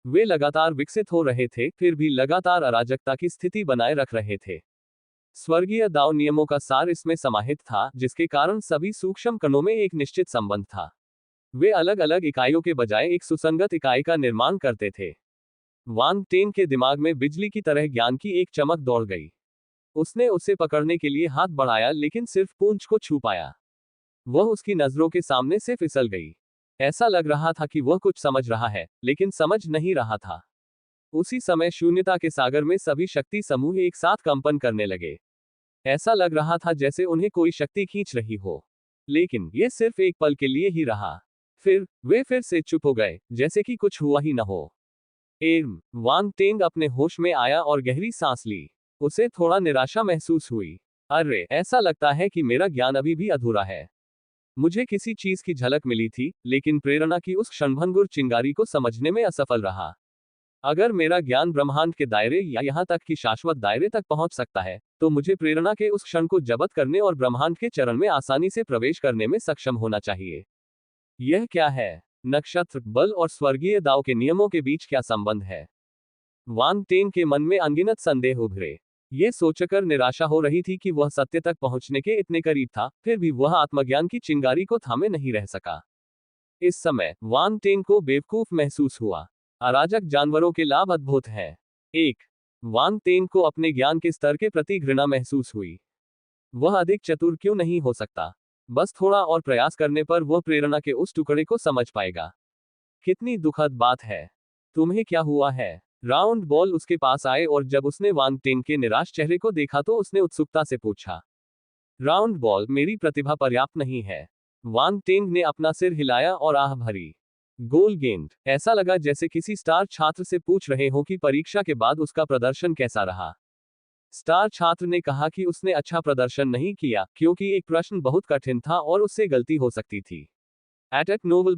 वे लगातार विकसित हो रहे थे, फिर भी लगातार अराजकता की स्थिति बनाए रख रहे थे। स्वर्गीय दाव नियमों का सार इसमें समाहित था, जिसके कारण सभी सूक्ष्म कणों में एक निश्चित संबंध था। वे अलग अलग इकाइयों के बजाय एक सुसंगत इकाई का निर्माण करते थे। वांग टेंग के दिमाग में बिजली की तरह ज्ञान की एक चमक दौड़ गई। उसने उसे पकड़ने के लिए हाथ बढ़ाया, लेकिन सिर्फ पूंछ को छू पाया। वह उसकी नजरों के सामने से फिसल गई। ऐसा लग रहा था कि वह कुछ समझ रहा है, लेकिन समझ नहीं रहा था। उसी समय शून्यता के सागर में सभी शक्ति समूह एक साथ कंपन करने लगे। ऐसा लग रहा था जैसे उन्हें कोई शक्ति खींच रही हो, लेकिन यह सिर्फ एक पल के लिए ही रहा। फिर वे फिर से चुप हो गए, जैसे कि कुछ हुआ ही न हो। वांग टेंग अपने होश में आया और गहरी सांस ली। उसे थोड़ा निराशा महसूस हुई। अरे, ऐसा लगता है कि मेरा ज्ञान अभी भी अधूरा है। मुझे किसी चीज की झलक मिली थी, लेकिन प्रेरणा की उस क्षणभंगुर चिंगारी को समझने में असफल रहा। अगर मेरा ज्ञान ब्रह्मांड के दायरे या यहां तक कि शाश्वत दायरे तक पहुंच सकता है, तो मुझे प्रेरणा के उस क्षण को जब्त करने और ब्रह्मांड के चरण में आसानी से प्रवेश करने में सक्षम होना चाहिए। यह क्या है? नक्षत्र बल और स्वर्गीय दाव के नियमों के बीच क्या संबंध है? वांग टेंग के मन में अनगिनत संदेह उभरे। ये सोचकर निराशा हो रही थी कि वह सत्य तक पहुंचने के इतने करीब था, फिर भी वह आत्मज्ञान की चिंगारी को थामे नहीं रह सका। इस समय वांग टेंग को बेवकूफ महसूस हुआ। अराजक जानवरों के लाभ अद्भुत हैं। वांग टेंग को अपने ज्ञान के स्तर के प्रति घृणा महसूस हुई। वह अधिक चतुर क्यों नहीं हो सकता? बस थोड़ा और प्रयास करने पर वह प्रेरणा के उस टुकड़े को समझ पाएगा। कितनी दुखद बात है। तुम्हें क्या हुआ है? राउंड बॉल उसके पास आए और जब उसने वांग टेंग के निराश चेहरे को देखा तो उसने उत्सुकता से पूछा, राउंड बॉल, मेरी प्रतिभा पर्याप्त नहीं है? वांग टेंग ने अपना सिर हिलाया और आह भरी। गोल गेंद। ऐसा लगा जैसे किसी स्टार छात्र से पूछ रहे हो कि परीक्षा के बाद उसका प्रदर्शन कैसा रहा। स्टार छात्र ने कहा कि उसने अच्छा प्रदर्शन नहीं किया, क्योंकि एक प्रश्न बहुत कठिन था और उससे गलती हो सकती थी। एट नोबल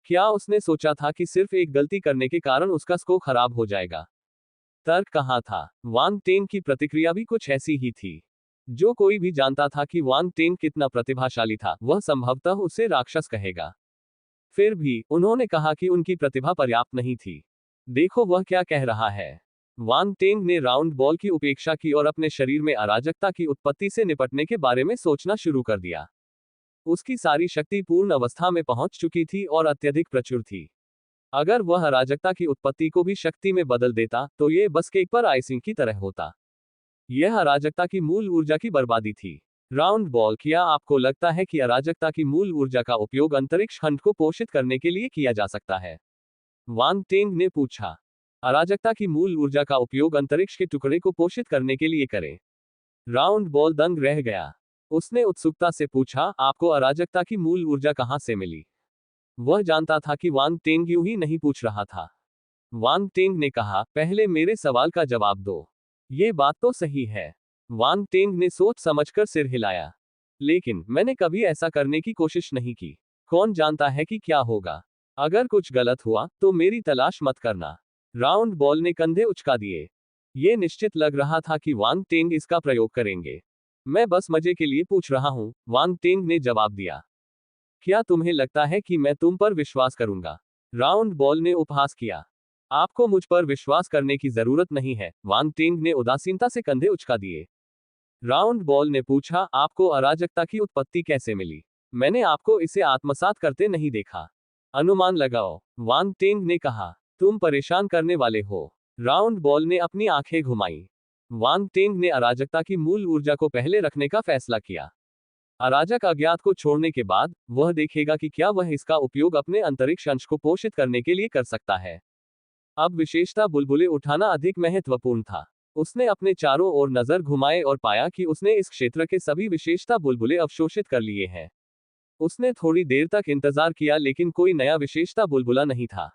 क्या उसने सोचा था कि सिर्फ एक गलती करने के कारण उसका स्कोर खराब हो जाएगा? तर्क कहाँ था? वांग टेन की प्रतिक्रिया भी कुछ ऐसी ही थी। जो कोई भी जानता था कि वांग टेन कितना प्रतिभाशाली था, वह संभवतः उसे राक्षस कहेगा। फिर भी उन्होंने कहा कि उनकी प्रतिभा पर्याप्त नहीं थी। देखो वह क्या कह रहा है। वांग टेंग ने राउंड बॉल की उपेक्षा की और अपने शरीर में अराजकता की उत्पत्ति से निपटने के बारे में सोचना शुरू कर दिया। उसकी सारी शक्ति पूर्ण अवस्था में पहुंच चुकी थी और अत्यधिक प्रचुर थी। अगर वह अराजकता की उत्पत्ति को भी शक्ति में बदल देता, तो ये बस केक पर आइसिंग की तरह होता। यह अराजकता की मूल ऊर्जा की बर्बादी थी। राउंड बॉल, क्या आपको लगता है कि अराजकता की मूल ऊर्जा का उपयोग अंतरिक्ष खंड को पोषित करने के लिए किया जा सकता है? वांग टेंग ने पूछा। अराजकता की मूल ऊर्जा का उपयोग अंतरिक्ष के टुकड़े को पोषित करने के लिए करें। राउंड बॉल दंग रह गया। उसने उत्सुकता से पूछा, आपको अराजकता की मूल ऊर्जा कहां से मिली? वह जानता था कि वांग टेंग यूं ही नहीं पूछ रहा था। वांग टेंग ने कहा, पहले मेरे सवाल का जवाब दो। ये बात तो सही है। वांग टेंग ने सोच समझकर सिर हिलाया। लेकिन मैंने कभी ऐसा करने की कोशिश नहीं की। कौन जानता है कि क्या होगा? अगर कुछ गलत हुआ तो मेरी तलाश मत करना। राउंड बॉल ने कंधे उचका दिए। ये निश्चित लग रहा था कि वांग टेंग इसका प्रयोग करेंगे। मैं बस मजे के लिए पूछ रहा हूं, वांग टेंग ने जवाब दिया। क्या तुम्हें लगता है कि मैं तुम पर विश्वास करूंगा? राउंड बॉल ने उपहास किया। आपको मुझ पर विश्वास करने की जरूरत नहीं है, वांग टेंग ने उदासीनता से कंधे उचका दिए। राउंड बॉल ने पूछा, आपको अराजकता की उत्पत्ति कैसे मिली? मैंने आपको इसे आत्मसात करते नहीं देखा। अनुमान लगाओ, वांग टेंग ने कहा। तुम परेशान करने वाले हो। राउंड बॉल ने अपनी आंखें घुमाई। वांग टेंग ने अराजकता की मूल ऊर्जा को पहले रखने का फैसला किया। अराजक अज्ञात को छोड़ने के बाद वह देखेगा कि क्या वह इसका उपयोग अपने अंतरिक्ष अंश को पोषित करने के लिए कर सकता है। अब विशेषता बुलबुले उठाना अधिक महत्वपूर्ण था। उसने अपने चारों ओर नजर घुमाए और पाया कि उसने इस क्षेत्र के सभी विशेषता बुलबुले अवशोषित कर लिए हैं। उसने थोड़ी देर तक इंतजार किया, लेकिन कोई नया विशेषता बुलबुला नहीं था।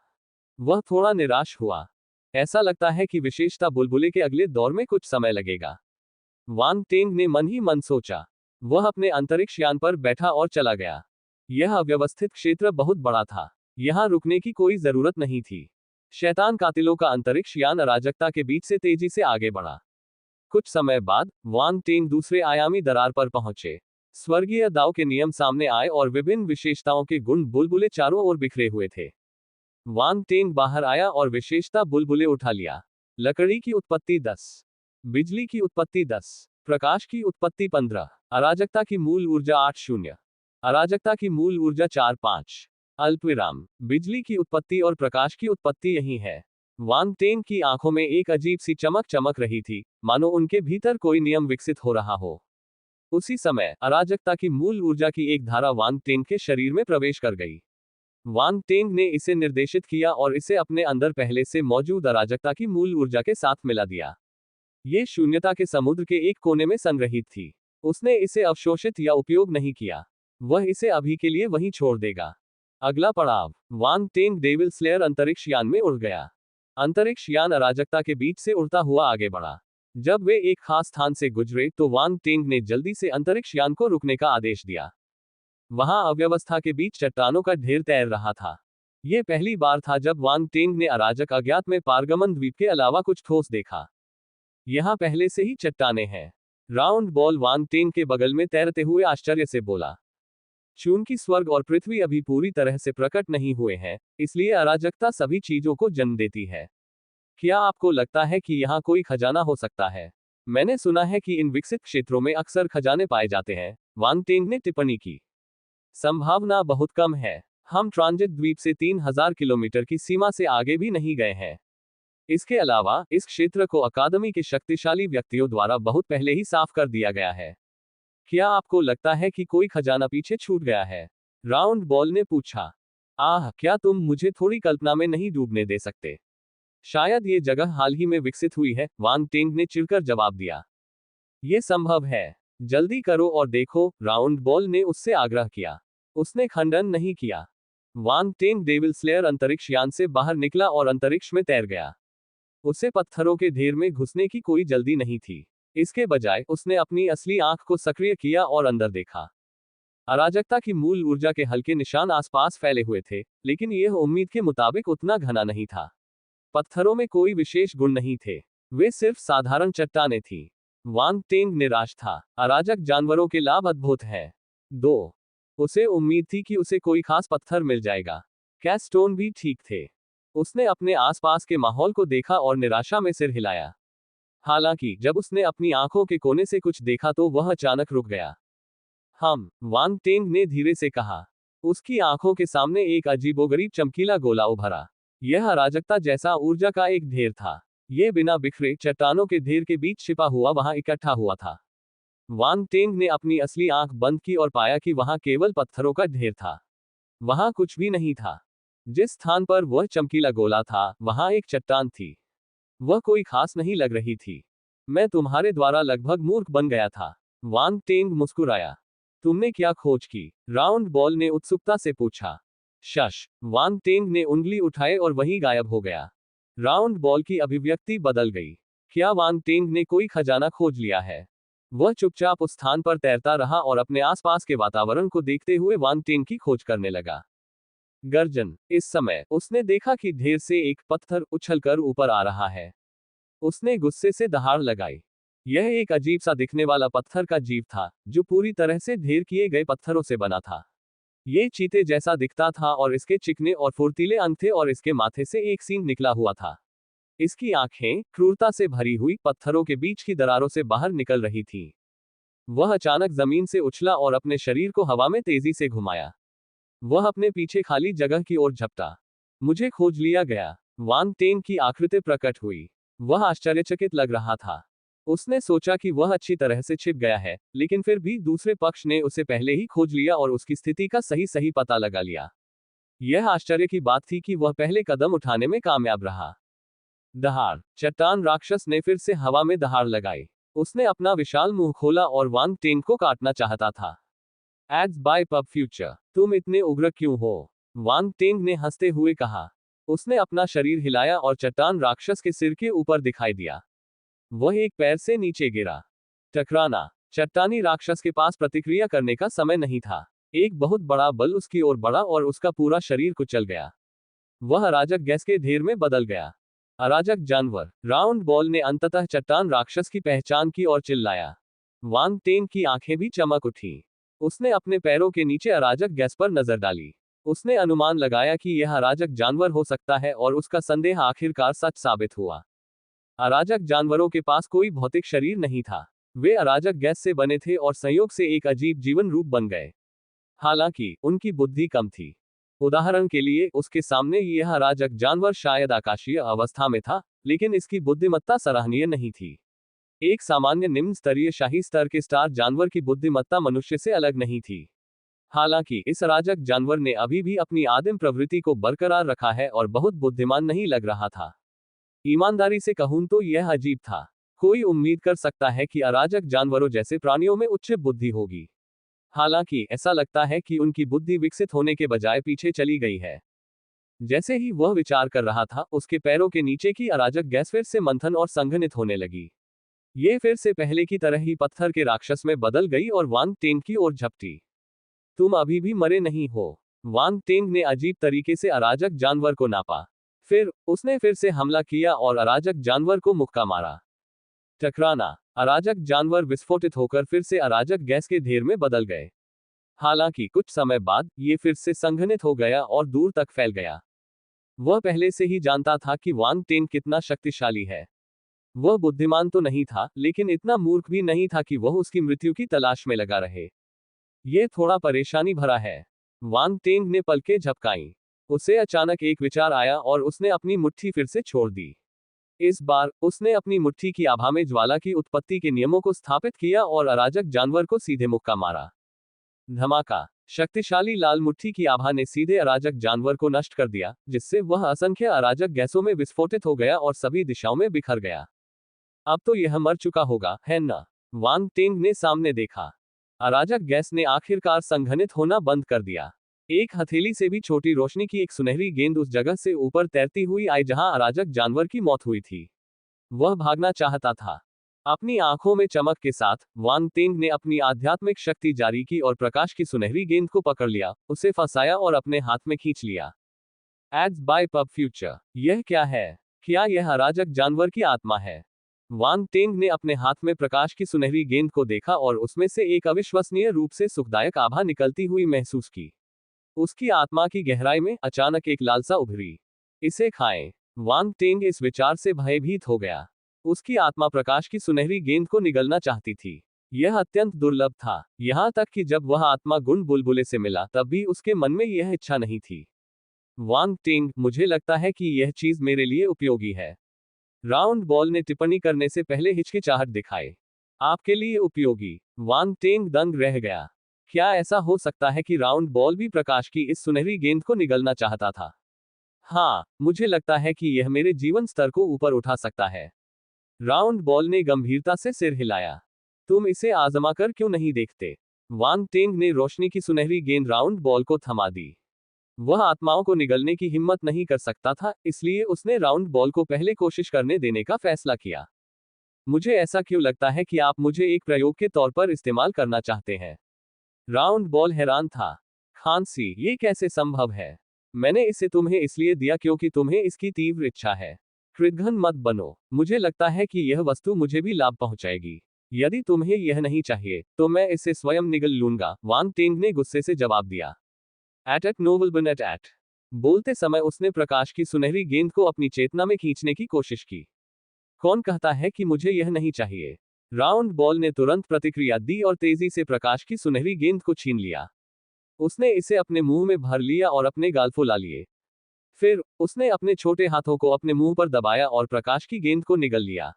वह थोड़ा निराश हुआ। ऐसा लगता है कि विशेषता बुलबुले के अगले दौर में कुछ समय लगेगा। वांग टेंग ने मन ही मन सोचा। वह अपने अंतरिक्ष यान पर बैठा और चला गया। यह अव्यवस्थित क्षेत्र बहुत बड़ा था। यहां रुकने की कोई जरूरत नहीं थी। शैतान कातिलों का अंतरिक्ष यान अराजकता के बीच से तेजी से आगे बढ़ा। कुछ समय बाद वांग टेंग दूसरे आयामी दरार पर पहुंचे। स्वर्गीय दाव के नियम सामने आए और विभिन्न विशेषताओं के गुण बुलबुले चारों ओर बिखरे हुए थे। वांग टेंग बाहर आया और विशेषता बुलबुले उठा लिया। लकड़ी की उत्पत्ति 10, बिजली की उत्पत्ति 10, प्रकाश की उत्पत्ति 15, अराजकता की मूल ऊर्जा 8 शून्य, अराजकता की मूल ऊर्जा 4-5, अल्पविराम, बिजली की उत्पत्ति और प्रकाश की उत्पत्ति यही है। वांग टेंग की आंखों में एक अजीब सी चमक चमक रही थी, मानो उनके भीतर कोई नियम विकसित हो रहा हो। उसी समय अराजकता की मूल ऊर्जा की एक धारा वांग टेंग के शरीर में प्रवेश कर गई। वांग टेंग ने इसे निर्देशित किया और इसे अपने अंदर पहले से मौजूद अराजकता की मूल ऊर्जा के साथ मिला दिया। ये शून्यता के समुद्र के एक कोने में संग्रहित थी। उसने इसे अवशोषित या उपयोग नहीं किया। वह इसे अभी के लिए वहीं छोड़ देगा। अगला पड़ाव, वांग टेंग डेविल स्लेयर अंतरिक्ष यान में उड़ गया। अंतरिक्ष यान अराजकता के बीच से उड़ता हुआ आगे बढ़ा। जब वे एक खास स्थान से गुजरे तो वांग टेंग ने जल्दी से अंतरिक्ष यान को रुकने का आदेश दिया। वहां अव्यवस्था के बीच चट्टानों का ढेर तैर रहा था। यह पहली बार था जब वांग टेंग ने अराजक अज्ञात में पारगमन द्वीप के अलावा कुछ ठोस देखा। यहां पहले से ही चट्टाने हैं। राउंड बॉल वांग टेंग के बगल में तैरते हुए आश्चर्य से बोला। चूंकि स्वर्ग और पृथ्वी अभी पूरी तरह से प्रकट नहीं हुए हैं, इसलिए अराजकता सभी चीजों को जन्म देती है। क्या आपको लगता है कि यहाँ कोई खजाना हो सकता है? मैंने सुना है कि इन विकसित क्षेत्रों में अक्सर खजाने पाए जाते हैं, वांग टेंग ने टिप्पणी की। संभावना बहुत कम है। हम ट्रांजिट द्वीप से 3000 किलोमीटर की सीमा से आगे भी नहीं गए हैं। इसके अलावा इस क्षेत्र को अकादमी के शक्तिशाली व्यक्तियों द्वारा बहुत पहले ही साफ कर दिया गया है। क्या आपको लगता है कि कोई खजाना पीछे छूट गया है? राउंड बॉल ने पूछा। क्या तुम मुझे थोड़ी कल्पना में नहीं डूबने दे सकते? शायद ये जगह हाल ही में विकसित हुई है, वांग टेंग ने चिढ़कर जवाब दिया। ये संभव है। जल्दी करो और देखो, राउंड बॉल ने उससे आग्रह किया। उसने खंडन नहीं किया। वांग टेंग डेविल स्लेयर अंतरिक्ष यान से बाहर निकला और अंतरिक्ष में तैर गया। उसे पत्थरों के ढेर में घुसने की कोई जल्दी नहीं थी। इसके बजाय उसने अपनी असली आंख को सक्रिय किया और अंदर देखा। अराजकता की मूल ऊर्जा के हल्के निशान आसपास फैले हुए थे, लेकिन यह उम्मीद के मुताबिक उतना घना नहीं था। पत्थरों में कोई विशेष गुण नहीं थे, वे सिर्फ साधारण चट्टानें थीं। वांग टेंग निराश था। अराजक जानवरों के लाभ अद्भुत है। 2. उसे उम्मीद थी कि उसे कोई खास पत्थर मिल जाएगा। कैस्टोन भी ठीक थे। उसने अपने आसपास के माहौल को देखा और निराशा में सिर हिलाया। हालांकि जब उसने अपनी आंखों के कोने से कुछ देखा तो वह अचानक रुक गया। वांग टेंग ने धीरे से कहा। उसकी आंखों के सामने एक अजीबोगरीब चमकीला गोला उभरा। यह अराजकता जैसा ऊर्जा का एक ढेर था। यह बिना बिखरे चट्टानों के ढेर के बीच छिपा हुआ वहां इकट्ठा हुआ था। वांग टेंग ने अपनी असली आंख बंद की और पाया कि वहां केवल पत्थरों का ढेर था। वहां कुछ भी नहीं था। जिस स्थान पर वह चमकीला गोला था, वहां एक चट्टान थी। वह कोई खास नहीं लग रही थी। मैं तुम्हारे द्वारा लगभग मूर्ख बन गया था। वांग टेंग मुस्कुराया। तुमने क्या खोज की? राउंड बॉल ने उत्सुकता से पूछा। शश। वांग टेंग ने उंगली उठाए और वहीं गायब हो गया। राउंड बॉल की अभिव्यक्ति बदल गई। क्या वांग टेंग ने कोई खजाना खोज लिया है? वह चुपचाप उस स्थान पर तैरता रहा और अपने आसपास के वातावरण को देखते हुए वांग टेंग की खोज करने लगा। गर्जन। इस समय उसने देखा कि ढेर से एक पत्थर उछलकर ऊपर आ रहा है। उसने गुस्से से दहाड़ लगाई। यह एक अजीब सा दिखने वाला पत्थर का जीव था, जो पूरी तरह से ढेर किए गए पत्थरों से बना था। ये चीते जैसा दिखता था और इसके चिकने और फुर्तीले अंग थे और इसके माथे से एक सींग निकला हुआ था। इसकी आंखें क्रूरता से भरी हुई पत्थरों के बीच की दरारों से बाहर निकल रही थीं। वह अचानक जमीन से उछला और अपने शरीर को हवा में तेजी से घुमाया। वह अपने पीछे खाली जगह की ओर झपटा। मुझे खोज लिया गया। वांग टेंग की आकृति प्रकट हुई। वह आश्चर्यचकित लग रहा था। उसने सोचा कि वह अच्छी तरह से छिप गया है, लेकिन फिर भी दूसरे पक्ष ने उसे पहले ही खोज लिया और उसकी स्थिति का सही पता लगा लिया। यह आश्चर्य की बात थी कि वह पहले कदम उठाने में कामयाब रहा। दहाड़। चट्टान राक्षस ने फिर से हवा में दहाड़ लगाई। उसने अपना विशाल मुंह खोला और वांग टेंग को काटना चाहता था। Ads by PubFuture. तुम इतने उग्र क्यों हो? वांग टेंग ने हंसते हुए कहा। उसने अपना शरीर हिलाया और चट्टान राक्षस के सिर के ऊपर दिखाई दिया। वह एक पैर से नीचे गिरा। टकराना। चट्टानी राक्षस के पास प्रतिक्रिया करने का समय नहीं था। एक बहुत बड़ा बल उसकी ओर बढ़ा और उसका पूरा शरीर कुचल गया। वह अराजक गैस के ढेर में बदल गया। अराजक जानवर। राउंड बॉल ने अंततः चट्टान राक्षस की पहचान की और चिल्लाया। वांग टेंग की आंखें भी चमक उठी। उसने अपने पैरों के नीचे अराजक गैस पर नजर डाली। उसने अनुमान लगाया कि यह अराजक जानवर हो सकता है और उसका संदेह आखिरकार सच साबित हुआ। अराजक जानवरों के पास कोई भौतिक शरीर नहीं था। वे अराजक गैस से बने थे और संयोग से एक अजीब जीवन रूप बन गए। हालांकि उनकी बुद्धि कम थी। उदाहरण के लिए, उसके सामने यह अराजक जानवर शायद आकाशीय अवस्था में था, लेकिन इसकी बुद्धिमत्ता सराहनीय नहीं थी। एक सामान्य निम्न स्तरीय शाही स्तर के स्टार जानवर की बुद्धिमत्ता मनुष्य से अलग नहीं थी। हालांकि इस अराजक जानवर ने अभी भी अपनी आदिम प्रवृत्ति को बरकरार रखा है और बहुत बुद्धिमान नहीं लग रहा था। ईमानदारी से कहूं तो यह अजीब था। कोई उम्मीद कर सकता है कि अराजक जानवरों जैसे प्राणियों में उच्च बुद्धि होगी। हालांकि ऐसा लगता है कि उनकी बुद्धि विकसित होने के बजाय पीछे चली गई है। जैसे ही वह विचार कर रहा था, उसके पैरों के नीचे की अराजक गैस फिर से मंथन और संघनित होने लगी। ये फिर से पहले की तरह ही पत्थर के राक्षस में बदल गई और वांग टेंग की ओर झपटी। तुम अभी भी मरे नहीं हो। वांग टेंग ने अजीब तरीके से अराजक जानवर को नापा। फिर उसने फिर से हमला किया और अराजक जानवर को मुक्का मारा। टकराना। अराजक जानवर विस्फोटित होकर फिर से अराजक गैस के ढेर में बदल गए। हालांकि कुछ समय बाद ये फिर से संघनित हो गया और दूर तक फैल गया। वह पहले से ही जानता था कि वांग टेंग कितना शक्तिशाली है। वह बुद्धिमान तो नहीं था, लेकिन इतना मूर्ख भी नहीं था कि वह उसकी मृत्यु की तलाश में लगा रहे। यह थोड़ा परेशानी भरा है। वांग टेंग ने पलकें झपकाईं। उसे अचानक एक विचार आया और उसने अपनी मुट्ठी फिर से छोड़ दी। इस बार उसने अपनी मुट्ठी की आभा में ज्वाला की उत्पत्ति के नियमों को स्थापित किया और अराजक जानवर को सीधे मुक्का मारा। धमाका। शक्तिशाली लाल मुट्ठी की आभा ने सीधे अराजक जानवर को नष्ट कर दिया, जिससे वह असंख्य अराजक गैसों में विस्फोटित हो गया और सभी दिशाओं में बिखर गया। अब तो यह मर चुका होगा, है ना? वांग टेंग ने सामने देखा। अराजक गैस ने आखिरकार संघनित होना बंद कर दिया। एक हथेली से भी छोटी रोशनी की एक सुनहरी गेंद उस जगह से ऊपर तैरती हुई आई जहां अराजक जानवर की मौत हुई थी। वह भागना चाहता था। अपनी आंखों में चमक के साथ वांग तेंग ने अपनी आध्यात्मिक शक्ति जारी की और प्रकाश की सुनहरी गेंद को पकड़ लिया, उसे फंसाया और अपने हाथ में खींच लिया। Ads by PubFuture. यह क्या है? क्या यह अराजक जानवर की आत्मा है? वांग तेंग ने अपने हाथ में प्रकाश की सुनहरी गेंद को देखा और उसमें से एक अविश्वसनीय रूप से सुखदायक आभा निकलती हुई महसूस की। उसकी आत्मा की गहराई में अचानक एक लालसा उभरी। इसे खाएं। वांग तेंग इस विचार से भयभीत हो गया। उसकी आत्मा प्रकाश की सुनहरी गेंद को निगलना चाहती थी। यह अत्यंत दुर्लभ था, यहाँ तक कि जब वह आत्मा गुण बुलबुले से मिला तब भी उसके मन में यह इच्छा नहीं थी। वांग तेंग, मुझे लगता है कि यह चीज मेरे लिए उपयोगी है। राउंड बॉल ने टिप्पणी करने से पहले हिचकिचाहट दिखाए। आपके लिए उपयोगी? वांग तेंग दंग रह गया। क्या ऐसा हो सकता है कि राउंड बॉल भी प्रकाश की इस सुनहरी गेंद को निगलना चाहता था? हाँ, मुझे लगता है कि यह मेरे जीवन स्तर को ऊपर उठा सकता है। राउंड बॉल ने गंभीरता से सिर हिलाया। तुम इसे आजमा कर क्यों नहीं देखते? वांग तेंग ने रोशनी की सुनहरी गेंद राउंड बॉल को थमा दी। वह आत्माओं को निगलने की हिम्मत नहीं कर सकता था, इसलिए उसने राउंड बॉल को पहले कोशिश करने देने का फैसला किया। मुझे ऐसा क्यों लगता है कि आप मुझे एक प्रयोग के तौर पर इस्तेमाल करना चाहते हैं? राउंड बॉल हैरान था। खांसी, ये कैसे संभव है? मैंने इसे तुम्हें इसलिए दिया क्योंकि तुम्हें इसकी तीव्र इच्छा है। कृतघ्न मत बनो। मुझे लगता है कि यह वस्तु मुझे भी लाभ पहुंचाएगी। यदि तुम्हें यह नहीं चाहिए, तो मैं इसे स्वयं निगल लूंगा, वांग तेंग ने गुस्से से जवाब दिया। एट नोबल बन एट। बोलते समय उसने प्रकाश की सुनहरी गेंद को अपनी चेतना में खींचने की कोशिश की। कौन कहता है कि मुझे यह नहीं चाहिए? राउंड बॉल ने तुरंत प्रतिक्रिया दी और तेजी से प्रकाश की सुनहरी गेंद को छीन लिया। उसने इसे अपने मुंह में भर लिया और अपने गाल फुला लिए। फिर उसने अपने छोटे हाथों को अपने मुंह पर दबाया और प्रकाश की गेंद को निगल लिया।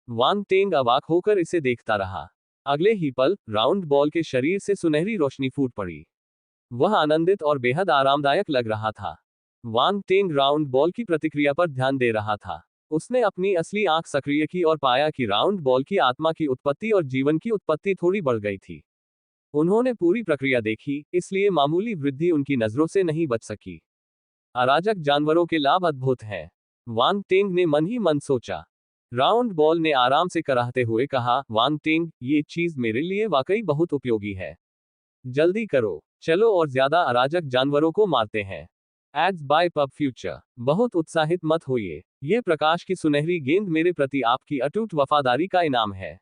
वांग तेंग अवाक होकर इसे देखता रहा। अगले ही पल राउंड बॉल के शरीर से सुनहरी रोशनी फूट पड़ी। वह आनंदित और बेहद आरामदायक लग रहा था। वांग तेंग राउंड बॉल की प्रतिक्रिया पर ध्यान दे रहा था। उसने अपनी असली आंख सक्रिय की और पाया कि राउंड बॉल की आत्मा की उत्पत्ति और जीवन की उत्पत्ति थोड़ी बढ़ गई थी। उन्होंने पूरी प्रक्रिया देखी, इसलिए मामूली वृद्धि उनकी नजरों से नहीं बच सकी। अराजक जानवरों के लाभ अद्भुत हैं, वांग तेंग ने मन ही मन सोचा। राउंड बॉल ने आराम से कराहते हुए कहा, वांग तेंग, ये चीज मेरे लिए वाकई बहुत उपयोगी है। जल्दी करो, चलो और ज्यादा अराजक जानवरों को मारते हैं। Ads by PubFuture. बहुत उत्साहित मत होइए। यह प्रकाश की सुनहरी गेंद मेरे प्रति आपकी अटूट वफादारी का इनाम है।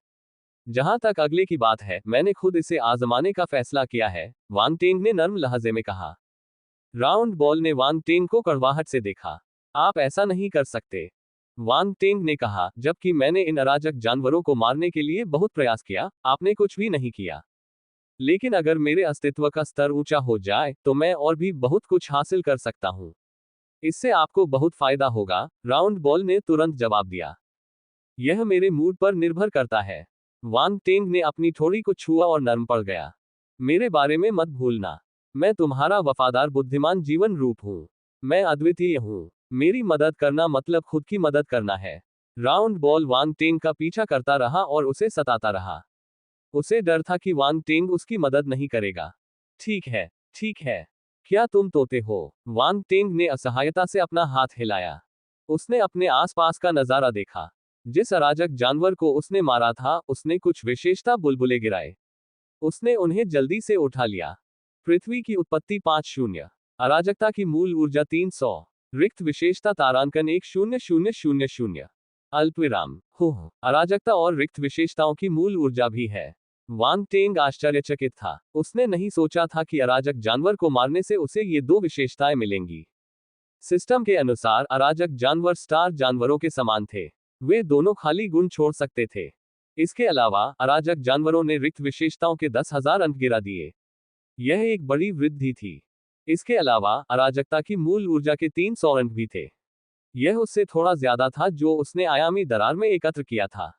जहां तक अगले की बात है, मैंने खुद इसे आजमाने का फैसला किया है, वांग तेंग ने नर्म लहजे में कहा। राउंड बॉल ने वांग तेंग को कड़वाहट से देखा। आप ऐसा नहीं कर सकते, वांग तेंग ने कहा, जबकि मैंने इन अराजक जानवरों को मारने के लिए बहुत प्रयास किया, आपने कुछ भी नहीं किया। लेकिन अगर मेरे अस्तित्व का स्तर ऊंचा हो जाए, तो मैं और भी बहुत कुछ हासिल कर सकता हूं। इससे आपको बहुत फायदा होगा, राउंड बॉल ने तुरंत जवाब दिया। यह मेरे मूड पर निर्भर करता है। वांग तेंग ने अपनी थोड़ी को छुआ और नर्म पड़ गया। मेरे बारे में मत भूलना, मैं तुम्हारा वफादार बुद्धिमान जीवन रूप हूं। मैं अद्वितीय हूं। मेरी मदद करना मतलब खुद की मदद करना है। राउंड बॉल वांग तेंग का पीछा करता रहा और उसे सताता रहा। उसे डर था कि वांग तेंग उसकी मदद नहीं करेगा। ठीक है, ठीक है। क्या तुम तोते हो? वांग तेंग ने असहायता से अपना हाथ हिलाया। उसने अपने आसपास का नजारा देखा। जिस अराजक जानवर को उसने मारा था, उसने कुछ विशेषता बुलबुले गिराए। उसने उन्हें जल्दी से उठा लिया। पृथ्वी की उत्पत्ति 5-0। अराजकता की मूल ऊर्जा 300। रिक्त विशेषता तारांकन 1-0-0-0-0। अल्पविराम। हो, अराजकता और रिक्त विशेषताओं की मूल ऊर्जा भी है। वांग तेंग आश्चर्यचकित था। उसने नहीं सोचा था कि अराजक जानवर को मारने से उसे ये दो विशेषताएं मिलेंगी। सिस्टम के अनुसार अराजक जानवर स्टार जानवरों के समान थे। वे दोनों खाली गुण छोड़ सकते थे। इसके अलावा अराजक जानवरों ने रिक्त विशेषताओं के 10,000 अंक गिरा दिए। यह एक बड़ी वृद्धि थी। इसके अलावा अराजकता की मूल ऊर्जा के 300 अंक भी थे। यह उससे थोड़ा ज्यादा था जो उसने आयामी दरार में एकत्र किया था।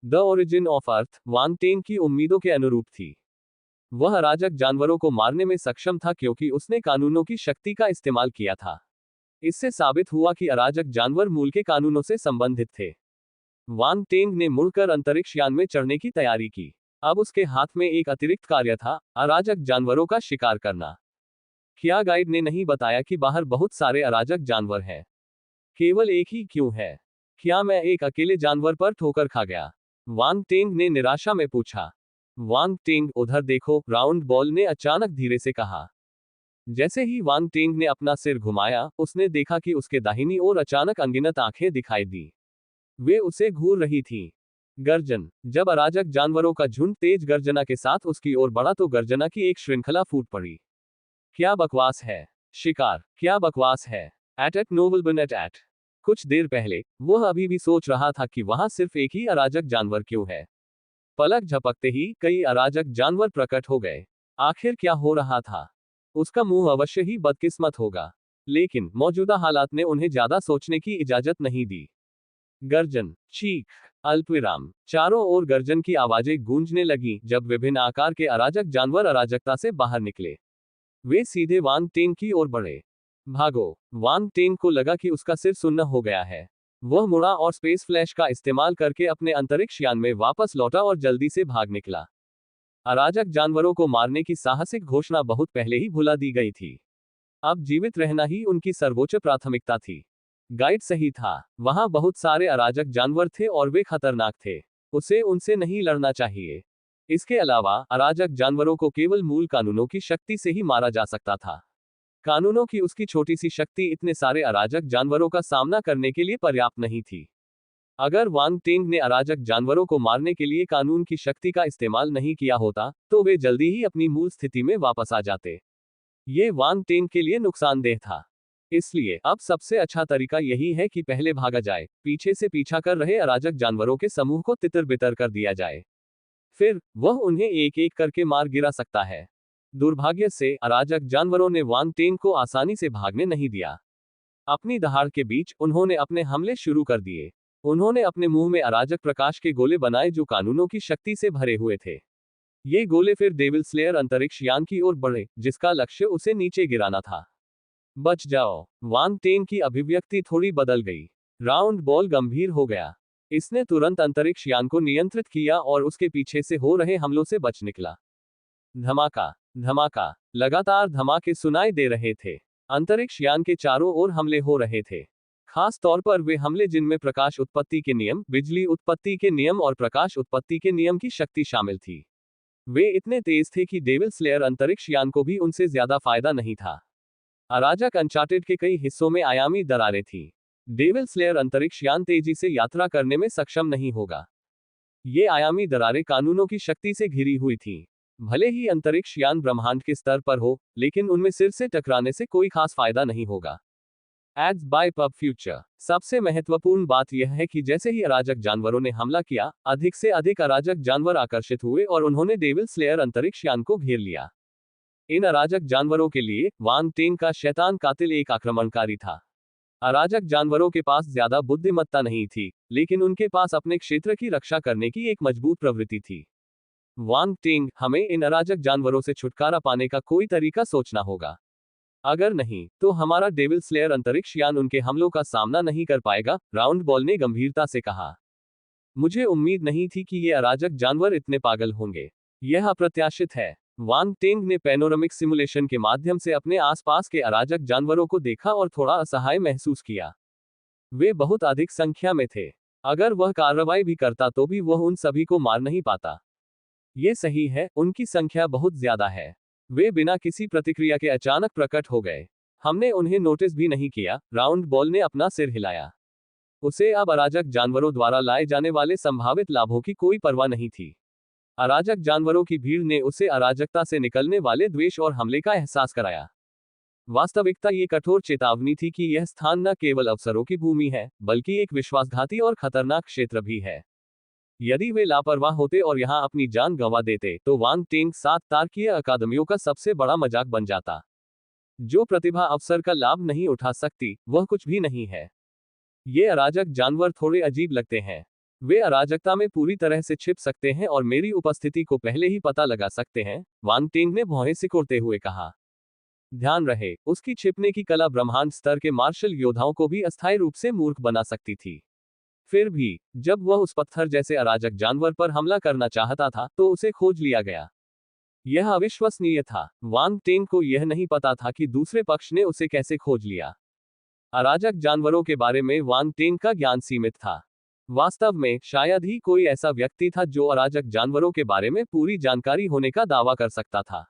The origin of earth Wang Teng की उम्मीदों के अनुरूप थी। वह अराजक जानवरों को मारने में सक्षम था क्योंकि उसने कानूनों की शक्ति का इस्तेमाल किया था। इससे साबित हुआ कि अराजक जानवर मूल के कानूनों से संबंधित थे। वांग तेंग ने मुड़कर अंतरिक्ष यान में चढ़ने की तैयारी की। अब उसके हाथ में एक अतिरिक्त कार्य था, अराजक जानवरों का शिकार करना। क्या गाइड ने नहीं बताया कि बाहर बहुत सारे अराजक जानवर हैं? केवल एक ही क्यों है? क्या मैं एक अकेले जानवर पर ठोकर खा गया? वांग टेंग ने निराशा में पूछा। वांग टेंग, उधर देखो, राउंड बॉल ने अचानक धीरे से कहा। जैसे ही वांग टेंग ने अपना सिर घुमाया, उसने देखा कि उसके दाहिनी ओर अचानक अनगिनत आंखें दिखाई दी। वे उसे घूर रही थीं। गर्जन। जब अराजक जानवरों का झुंड तेज गर्जना के साथ उसकी ओर बढ़ा तो गर्जना की एक श्रृंखला फूट पड़ी। क्या बकवास है! शिकार, क्या बकवास है! एट नोबल एट। कुछ देर पहले वह अभी भी सोच रहा था कि वहां सिर्फ एक ही अराजक जानवर क्यों है। पलक झपकते ही कई अराजक जानवर प्रकट हो गए। आखिर क्या हो रहा था? उसका मुंह अवश्य ही बदकिस्मत होगा, लेकिन मौजूदा हालात ने उन्हें ज्यादा सोचने की इजाजत नहीं दी। गर्जन, चीख, अल्पविराम। चारों ओर गर्जन की आवाजें गूंजने लगी जब विभिन्न आकार के अराजक जानवर अराजकता से बाहर निकले। वे सीधे वांग टेंग की ओर बढ़े। भागो! वांग टेंग को लगा कि उसका सिर सुन्न हो गया है। वह मुड़ा और स्पेस फ्लैश का इस्तेमाल करके अपने अंतरिक्ष यान में वापस लौटा और जल्दी से भाग निकला। अराजक जानवरों को मारने की साहसिक घोषणा बहुत पहले ही भुला दी गई थी। अब जीवित रहना ही उनकी सर्वोच्च प्राथमिकता थी। गाइड सही था, वहां बहुत सारे अराजक जानवर थे और वे खतरनाक थे। उसे उनसे नहीं लड़ना चाहिए। इसके अलावा अराजक जानवरों को केवल मूल कानूनों की शक्ति से ही मारा जा सकता था। कानूनों की उसकी छोटी सी शक्ति इतने सारे अराजक जानवरों का सामना करने के लिए पर्याप्त नहीं थी। अगर वांग टेंग ने अराजक जानवरों को मारने के लिए कानून की शक्ति का इस्तेमाल नहीं किया होता, तो वे जल्दी ही अपनी मूल स्थिति में वापस आ जाते। ये वांग टेंग के लिए नुकसानदेह था। इसलिए अब सबसे अच्छा तरीका यही है कि पहले भागा जाए, पीछे से पीछा कर रहे अराजक जानवरों के समूह को तितर-बितर कर दिया जाए। फिर वह उन्हें एक-एक करके मार गिरा सकता है। दुर्भाग्य से अराजक जानवरों ने वांग टेंग को आसानी से भागने नहीं दिया। अपनी दहाड़ के बीच उन्होंने अपने हमले शुरू कर दिए। उन्होंने अपने मुंह में अराजक प्रकाश के गोले बनाए जो कानूनों की शक्ति से भरे हुए थे। ये गोले फिर डेविल स्लेयर अंतरिक्ष यान की ओर बढ़े, जिसका लक्ष्य उसे नीचे गिराना था। बच जाओ! वांग टेंग की अभिव्यक्ति थोड़ी बदल गई। राउंड बॉल गंभीर हो गया। इसने तुरंत अंतरिक्ष यान को नियंत्रित किया और उसके पीछे से हो रहे हमलों से बच निकला। धमाका, धमाका, लगातार धमाके सुनाई दे रहे थे। अंतरिक्ष यान के चारों ओर हमले हो रहे थे। खास तौर पर वे हमले जिनमें प्रकाश उत्पत्ति के नियम, बिजली उत्पत्ति के नियम और प्रकाश उत्पत्ति के नियम की शक्ति शामिल थी। वे इतने तेज थे कि डेविल स्लेयर अंतरिक्ष यान को भी उनसे ज्यादा फायदा नहीं था। अराजक अनचार्टेड के कई हिस्सों में आयामी दरारें थीं। डेविल स्लेयर अंतरिक्ष यान तेजी से यात्रा करने में सक्षम नहीं होगा। ये आयामी दरारें कानूनों की शक्ति से घिरी हुई थीं। भले ही अंतरिक्ष यान ब्रह्मांड के स्तर पर हो, लेकिन उनमें सिर से टकराने से कोई खास फायदा नहीं होगा। Ads by PubFuture. सबसे महत्वपूर्ण बात यह है कि जैसे ही अराजक जानवरों ने हमला किया, अधिक से अधिक अराजक जानवर आकर्षित हुए और उन्होंने डेविल स्लेयर अंतरिक्ष यान को घेर लिया। इन अराजक जानवरों के लिए वांग टेंग का शैतान कातिल एक आक्रमणकारी था। अराजक जानवरों के पास ज्यादा बुद्धिमत्ता नहीं थी, लेकिन उनके पास अपने क्षेत्र की रक्षा करने की एक मजबूत प्रवृत्ति थी। वांग टेंग, हमें इन अराजक जानवरों से छुटकारा पाने का कोई तरीका सोचना होगा। अगर नहीं, तो हमारा डेविल स्लेयर अंतरिक्ष यान उनके हमलों का सामना नहीं कर पाएगा, राउंड बॉल ने गंभीरता से कहा। मुझे उम्मीद नहीं थी कि ये अराजक जानवर इतने पागल होंगे। यह अप्रत्याशित है। वांग टेंग ने पैनोरामिक सिमुलेशन के माध्यम से अपने आसपास के अराजक जानवरों को देखा और थोड़ा असहाय महसूस किया। वे बहुत अधिक संख्या में थे। अगर वह कार्रवाई भी करता तो भी वह उन सभी को मार नहीं पाता। ये सही है, उनकी संख्या बहुत ज्यादा है। वे बिना किसी प्रतिक्रिया के अचानक प्रकट हो गए। हमने उन्हें नोटिस भी नहीं किया। राउंड बॉल ने अपना सिर हिलाया। उसे अब अराजक जानवरों द्वारा लाए जाने वाले संभावित लाभों की कोई परवाह नहीं थी। अराजक जानवरों की भीड़ ने उसे अराजकता से निकलने वाले द्वेष और हमले का एहसास कराया। वास्तविकता ये कठोर चेतावनी थी कि यह स्थान न केवल अवसरों की भूमि है, बल्कि एक विश्वासघाती और खतरनाक क्षेत्र भी है। यदि वे लापरवाह होते और यहां अपनी जान गंवा देते, तो वांग टेंग 7 तारकीय अकादमियों का सबसे बड़ा मजाक बन जाता। जो प्रतिभा अवसर का लाभ नहीं उठा सकती, वह कुछ भी नहीं है। ये अराजक जानवर थोड़े अजीब लगते हैं। वे अराजकता में पूरी तरह से छिप सकते हैं और मेरी उपस्थिति को पहले ही पता लगा सकते हैं, वांग टेंग ने भौहें सिकोड़ते हुए कहा। ध्यान रहे, उसकी छिपने की कला ब्रह्मांड स्तर के मार्शल योद्धाओं को भी अस्थायी रूप से मूर्ख बना सकती थी। फिर भी, जब वह उस पत्थर जैसे अराजक जानवर पर हमला करना चाहता था, तो उसे खोज लिया गया। यह अविश्वसनीय था। वांग टेंग को यह नहीं पता था कि दूसरे पक्ष ने उसे कैसे खोज लिया। अराजक जानवरों के बारे में वांग टेंग का ज्ञान सीमित था। वास्तव में शायद ही कोई ऐसा व्यक्ति था जो अराजक जानवरों के बारे में पूरी जानकारी होने का दावा कर सकता था।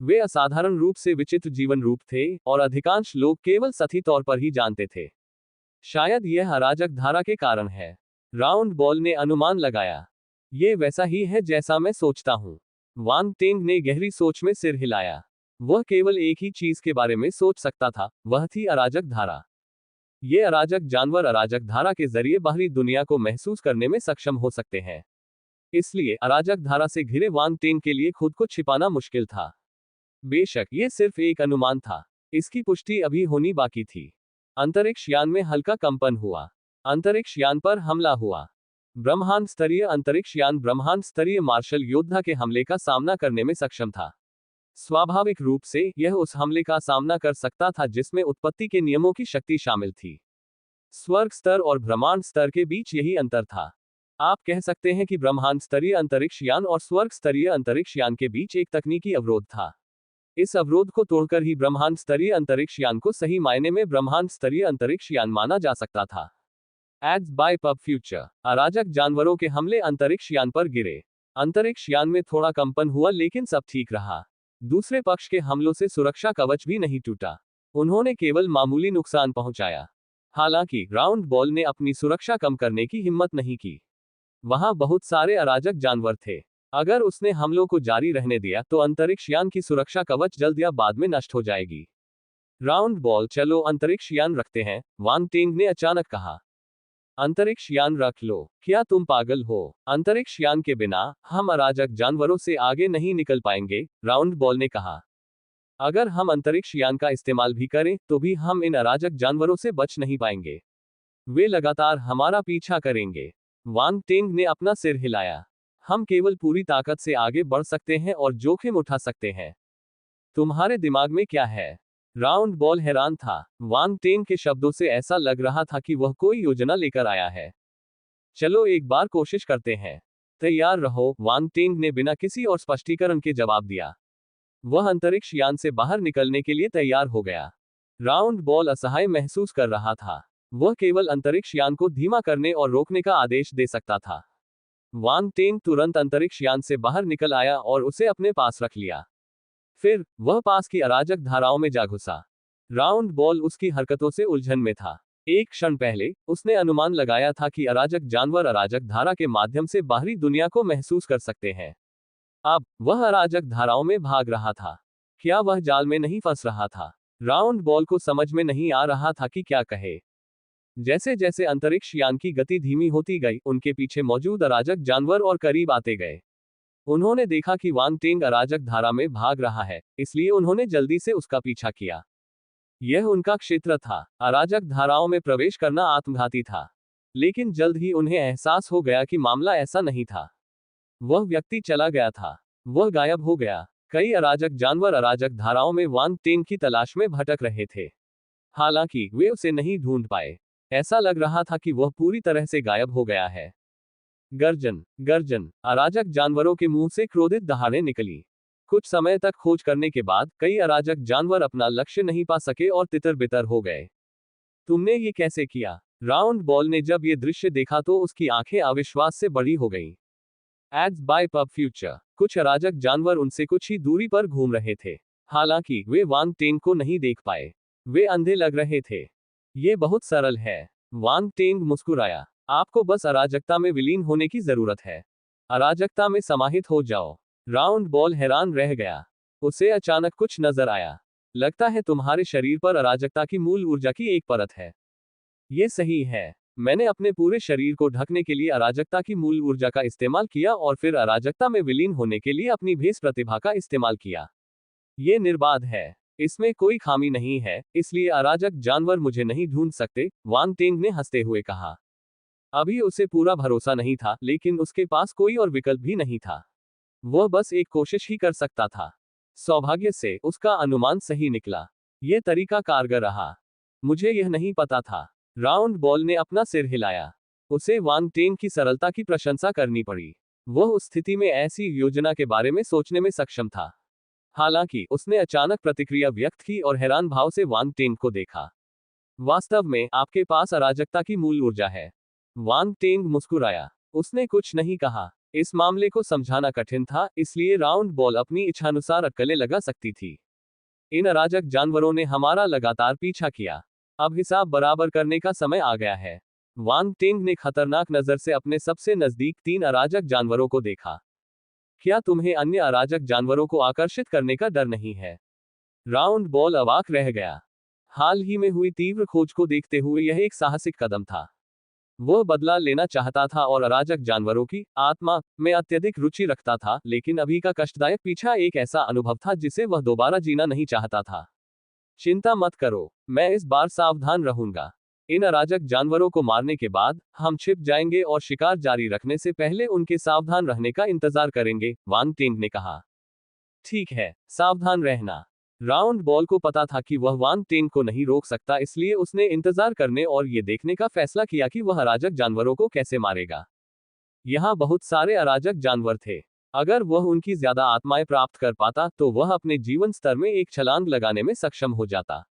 वे असाधारण रूप से विचित्र जीवन रूप थे और अधिकांश लोग केवल सतही तौर पर ही जानते थे। शायद यह अराजक धारा के कारण है। राउंड बॉल ने अनुमान लगाया। ये वैसा ही है जैसा मैं सोचता हूँ। वांग टेंग ने गहरी सोच में सिर हिलाया। वह केवल एक ही चीज के बारे में सोच सकता था, वह थी अराजक धारा। ये अराजक जानवर अराजक धारा के जरिए बाहरी दुनिया को महसूस करने में सक्षम हो सकते हैं। इसलिए अराजक धारा से घिरे वांग टेंग के लिए खुद को छिपाना मुश्किल था। बेशक ये सिर्फ एक अनुमान था, इसकी पुष्टि अभी होनी बाकी थी। अंतरिक्ष यान में हल्का कंपन हुआ। अंतरिक्ष यान पर हमला हुआ। ब्रह्मांड स्तरीय अंतरिक्ष यान ब्रह्मांड स्तरीय मार्शल योद्धा के हमले का सामना करने में सक्षम था। स्वाभाविक रूप से यह उस हमले का सामना कर सकता था जिसमें उत्पत्ति के नियमों की शक्ति शामिल थी। स्वर्ग स्तर और ब्रह्मांड स्तर के बीच यही अंतर था। आप कह सकते हैं कि ब्रह्मांड स्तरीय अंतरिक्ष यान और स्वर्ग स्तरीय अंतरिक्ष यान के बीच एक तकनीकी अवरोध था। इस अवरोध को तोड़कर ही ब्रह्मांड स्तरीय अंतरिक्ष यान को सही मायने में ब्रह्मांड स्तरीय अंतरिक्ष यान माना जा सकता था। Ads by PubFuture. अराजक जानवरों के हमले अंतरिक्ष यान पर गिरे। अंतरिक्ष यान में थोड़ा कंपन हुआ लेकिन सब ठीक रहा। दूसरे पक्ष के हमलों से सुरक्षा कवच भी नहीं टूटा। उन्होंने केवल मामूली नुकसान पहुंचाया। हालांकि राउंड बॉल ने अपनी सुरक्षा कम करने की हिम्मत नहीं की। वहां बहुत सारे अराजक जानवर थे। अगर उसने हमलों को जारी रहने दिया तो अंतरिक्ष यान की सुरक्षा कवच जल्द या बाद में नष्ट हो जाएगी। राउंड बॉल, चलो अंतरिक्ष यान रखते हैं, वांग टेंग ने अचानक कहा। अंतरिक्ष यान रख लो, क्या तुम पागल हो? अंतरिक्ष यान के बिना हम अराजक जानवरों से आगे नहीं निकल पाएंगे, राउंड बॉल ने कहा। अगर हम अंतरिक्ष यान का इस्तेमाल भी करें तो भी हम इन अराजक जानवरों से बच नहीं पाएंगे। वे लगातार हमारा पीछा करेंगे। वांग टेंग ने अपना सिर हिलाया। हम केवल पूरी ताकत से आगे बढ़ सकते हैं और जोखिम उठा सकते हैं। तुम्हारे दिमाग में क्या है? राउंड बॉल हैरान था। वांग टेंग के शब्दों से ऐसा लग रहा था कि वह कोई योजना लेकर आया है। चलो एक बार कोशिश करते हैं। तैयार रहो, वांग टेंग ने बिना किसी और स्पष्टीकरण के जवाब दिया। वह अंतरिक्ष यान से बाहर निकलने के लिए तैयार हो गया। राउंड बॉल असहाय महसूस कर रहा था। वह केवल अंतरिक्ष यान को धीमा करने और रोकने का आदेश दे सकता था। वांग टेंग तुरंत अंतरिक्ष यान से बाहर निकल आया और उसे अपने पास रख लिया। फिर वह पास की अराजक धाराओं में जा घुसा। राउंड बॉल उसकी हरकतों से उलझन में था। एक क्षण पहले उसने अनुमान लगाया था कि अराजक जानवर अराजक धारा के माध्यम से बाहरी दुनिया को महसूस कर सकते हैं। अब वह अराजक धाराओं में भाग रहा था। क्या वह जाल में नहीं फंस रहा था? राउंड बॉल को समझ में नहीं आ रहा था कि क्या कहे। जैसे जैसे अंतरिक्ष यान की गति धीमी होती गई, उनके पीछे मौजूद अराजक जानवर और करीब आते गए। उन्होंने देखा कि वांग टेंग अराजक धारा में भाग रहा है, इसलिए उन्होंने जल्दी से उसका पीछा किया। यह उनका क्षेत्र था। अराजक धाराओं में प्रवेश करना आत्मघाती था। लेकिन जल्द ही उन्हें एहसास हो गया कि मामला ऐसा नहीं था। वह व्यक्ति चला गया था। वह गायब हो गया। कई अराजक जानवर अराजक धाराओं में वांग टेंग की तलाश में भटक रहे थे। हालांकि वे उसे नहीं ढूंढ पाए। ऐसा लग रहा था कि वह पूरी तरह से गायब हो गया है। गर्जन गर्जन, अराजक जानवरों के मुंह से क्रोधित दहाड़ें निकली। कुछ समय तक खोज करने के बाद कई अराजक जानवर अपना लक्ष्य नहीं पा सके और तितर बितर हो गए। तुमने ये कैसे किया? राउंड बॉल ने जब ये दृश्य देखा तो उसकी आंखें अविश्वास से बड़ी हो गईं। Ads by PubFuture. कुछ अराजक जानवर उनसे कुछ ही दूरी पर घूम रहे थे। हालांकि वे वांग टेंग को नहीं देख पाए। वे अंधे लग रहे थे। ये बहुत सरल है। वांग टेंग मुस्कुराया। आपको बस अराजकता में विलीन होने की जरूरत है। अराजकता में समाहित हो जाओ। राउंड बॉल हैरान रह गया। उसे अचानक कुछ नजर आया। लगता है तुम्हारे शरीर पर अराजकता की मूल ऊर्जा की एक परत है। ये सही है। मैंने अपने पूरे शरीर को ढकने के लिए अराजकता की मूल ऊर्जा का इस्तेमाल किया और फिर अराजकता में विलीन होने के लिए अपनी भेष प्रतिभा का इस्तेमाल किया। ये निर्बाध है। इसमें कोई खामी नहीं है, इसलिए अराजक जानवर मुझे नहीं ढूंढ सकते, वांग टेंग ने हंसते हुए कहा। अभी उसे पूरा भरोसा नहीं था, लेकिन उसके पास कोई और विकल्प भी नहीं था। वह बस एक कोशिश ही कर सकता था। सौभाग्य से उसका अनुमान सही निकला। यह तरीका कारगर रहा। मुझे यह नहीं पता था। राउंड बॉल ने अपना सिर हिलाया। उसे वांग टेंग की सरलता की प्रशंसा करनी पड़ी। वह उस स्थिति में ऐसी योजना के बारे में सोचने में सक्षम था। हालांकि उसने अचानक प्रतिक्रिया व्यक्त की और हैरान भाव से वांग टेंग को देखा। वास्तव में आपके पास अराजकता की मूल ऊर्जा है। वांग टेंग मुस्कुराया। उसने कुछ नहीं कहा। इस मामले को समझाना कठिन था, इसलिए राउंड बॉल अपनी इच्छानुसार अटकलें लगा सकती थी। इन अराजक जानवरों ने हमारा लगातार पीछा किया। अब हिसाब बराबर करने का समय आ गया है। वांग टेंग ने खतरनाक नजर से अपने सबसे नजदीक 3 अराजक जानवरों को देखा। क्या तुम्हें अन्य अराजक जानवरों को आकर्षित करने का डर नहीं है? राउंड बॉल अवाक रह गया। हाल ही में हुई तीव्र खोज को देखते हुए यह एक साहसिक कदम था। वह बदला लेना चाहता था और अराजक जानवरों की आत्मा में अत्यधिक रुचि रखता था, लेकिन अभी का कष्टदायक पीछा एक ऐसा अनुभव था जिसे वह दोबारा जीना नहीं चाहता था। चिंता मत करो, मैं इस बार सावधान रहूंगा। इन अराजक जानवरों को मारने के बाद हम छिप जाएंगे और शिकार जारी रखने से पहले उनके सावधान रहने का इंतजार करेंगे, वांग टेंग ने कहा। ठीक है, सावधान रहना। राउंड बॉल को पता था कि वह वांग टेंग को नहीं रोक सकता, इसलिए उसने इंतजार करने और ये देखने का फैसला किया कि वह अराजक जानवरों को कैसे मारेगा। यहाँ बहुत सारे अराजक जानवर थे। अगर वह उनकी ज्यादा आत्माएं प्राप्त कर पाता तो वह अपने जीवन स्तर में एक छलांग लगाने में सक्षम हो जाता।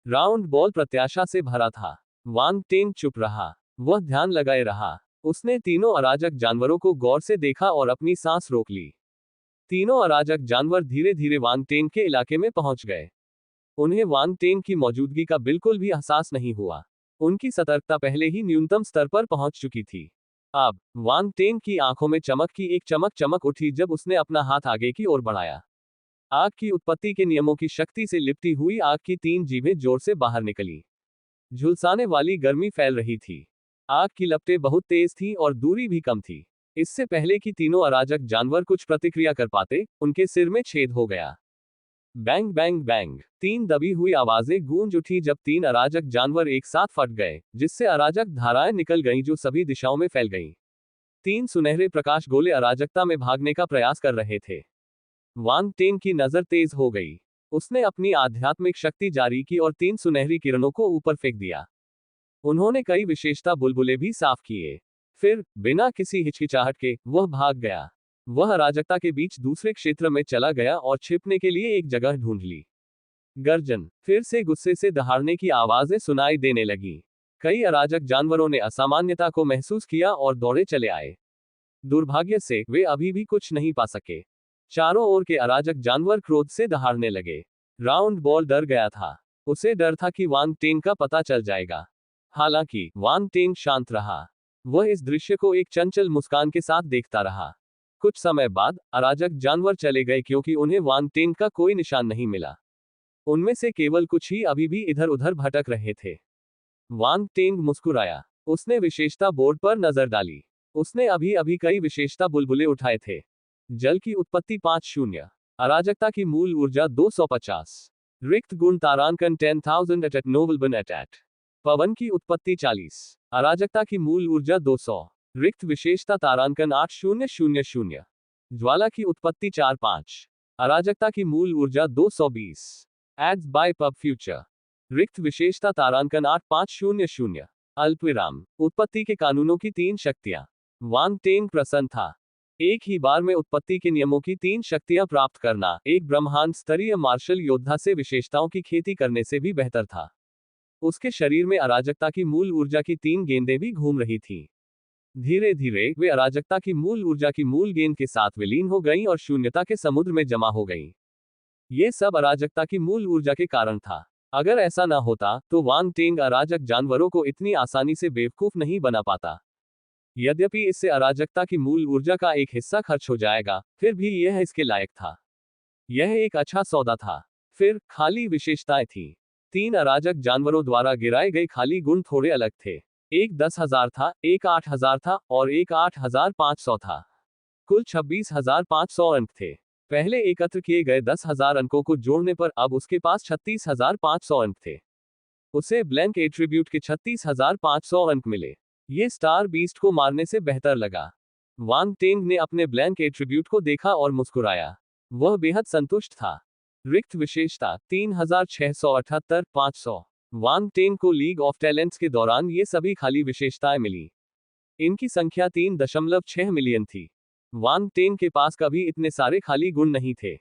राउंड बॉल प्रत्याशा से भरा था। वांग टेंग चुप रहा। वह ध्यान लगाए रहा। उसने तीनों अराजक जानवरों को गौर से देखा और अपनी सांस रोक ली। तीनों अराजक जानवर धीरे धीरे वांग टेंग के इलाके में पहुंच गए। उन्हें वांग टेंग की मौजूदगी का बिल्कुल भी एहसास नहीं हुआ। उनकी सतर्कता पहले ही न्यूनतम स्तर पर पहुंच चुकी थी। अब वांग टेंग की आंखों में चमक की एक चमक उठी जब उसने अपना हाथ आगे की ओर बढ़ाया। आग की उत्पत्ति के नियमों की शक्ति से लिपटी हुई आग की 3 जीभें जोर से बाहर निकली। झुलसाने वाली गर्मी फैल रही थी। आग की लपटें बहुत तेज थीं और दूरी भी कम थी। इससे पहले कि तीनों अराजक जानवर कुछ प्रतिक्रिया कर पाते, उनके सिर में छेद हो गया। बैंग बैंग बैंग 3 दबी हुई आवाजें गूंज उठी जब 3 अराजक जानवर एक साथ फट गए, जिससे अराजक धाराएं निकल गईं जो सभी दिशाओं में फैल गईं। 3 सुनहरे प्रकाश गोले अराजकता में भागने का प्रयास कर रहे थे। वांग टेंग की नजर तेज हो गई। उसने अपनी आध्यात्मिक शक्ति जारी की और 3 सुनहरी किरणों को ऊपर फेंक दिया। उन्होंने कई विशेषता बुलबुले भी साफ किए। फिर बिना किसी हिचकिचाहट के वह भाग गया। वह अराजकता के बीच दूसरे क्षेत्र में चला गया और छिपने के लिए एक जगह ढूंढ ली। गर्जन, फिर से गुस्से से दहाड़ने की आवाजें सुनाई देने लगी। कई अराजक जानवरों ने असामान्यता को महसूस किया और दौड़े चले आए। दुर्भाग्य से वे अभी भी कुछ नहीं पा सके। चारों ओर के अराजक जानवर क्रोध से दहाड़ने लगे। राउंड बॉल डर गया था। उसे डर था कि वांग टेंग का पता चल जाएगा। हालांकि वांग टेंग शांत रहा। वह इस दृश्य को एक चंचल मुस्कान के साथ देखता रहा। कुछ समय बाद अराजक जानवर चले गए क्योंकि उन्हें वांग टेंग का कोई निशान नहीं मिला। उनमें से केवल कुछ ही अभी भी इधर उधर भटक रहे थे। वांग टेंग मुस्कुराया। उसने विशेषता बोर्ड पर नजर डाली। उसने अभी अभी कई विशेषता बुलबुले उठाए थे। जल की उत्पत्ति 5-0। अराजकता की मूल ऊर्जा 250। रिक्त गुण तारांकन 10,000 एट नोबल एट। पवन की उत्पत्ति 40। अराजकता की मूल ऊर्जा 200। रिक्त विशेषता तारांकन 8000। ज्वाला की उत्पत्ति 4-5। अराजकता की मूल ऊर्जा 220। Ads by PubFuture. रिक्त विशेषता तारांकन 8500। अल्पविराम। उत्पत्ति के कानूनों की 3 शक्तियां। वांग टेंग प्रसन्न था। एक ही बार में उत्पत्ति के नियमों की 3 शक्तियां प्राप्त करना एक ब्रह्मांड स्तरीय मार्शल योद्धा से विशेषताओं की खेती करने से भी बेहतर था। उसके शरीर में अराजकता की मूल ऊर्जा की 3 गेंदें भी घूम रही थीं। धीरे धीरे वे अराजकता की मूल ऊर्जा की मूल गेंद के साथ विलीन हो गईं और शून्यता के समुद्र में जमा हो गईं। ये सब अराजकता की मूल ऊर्जा के कारण था। अगर ऐसा न होता तो वांग टेंग अराजक जानवरों को इतनी आसानी से बेवकूफ नहीं बना पाता। यद्यपि इससे अराजकता की मूल ऊर्जा का एक हिस्सा खर्च हो जाएगा, फिर भी यह इसके लायक था। यह एक अच्छा सौदा था। फिर खाली विशेषताएं थी। 3 अराजक जानवरों द्वारा गिराए गए खाली गुण थोड़े अलग थे। एक 10,000 था, एक 8,000 था और एक 8,500 था। कुल 26,500 अंक थे। पहले एकत्र किए गए 10,000 अंकों को जोड़ने पर अब उसके पास 36,500 अंक थे। उसे ब्लैंक एट्रीब्यूट के 36,500 अंक मिले। ये स्टार बीस्ट को मारने से बेहतर लगा। वांग टेंग ने अपने ब्लैंक एट्रीब्यूट को देखा और मुस्कुराया। वह बेहद संतुष्ट था। रिक्त विशेषता 3678 500। वांग टेंग को लीग ऑफ टैलेंट्स के दौरान ये सभी खाली विशेषताएं मिली। इनकी संख्या 3.6 मिलियन थी। वांग टेंग के पास कभी इतने सारे खाली गुण नहीं थे।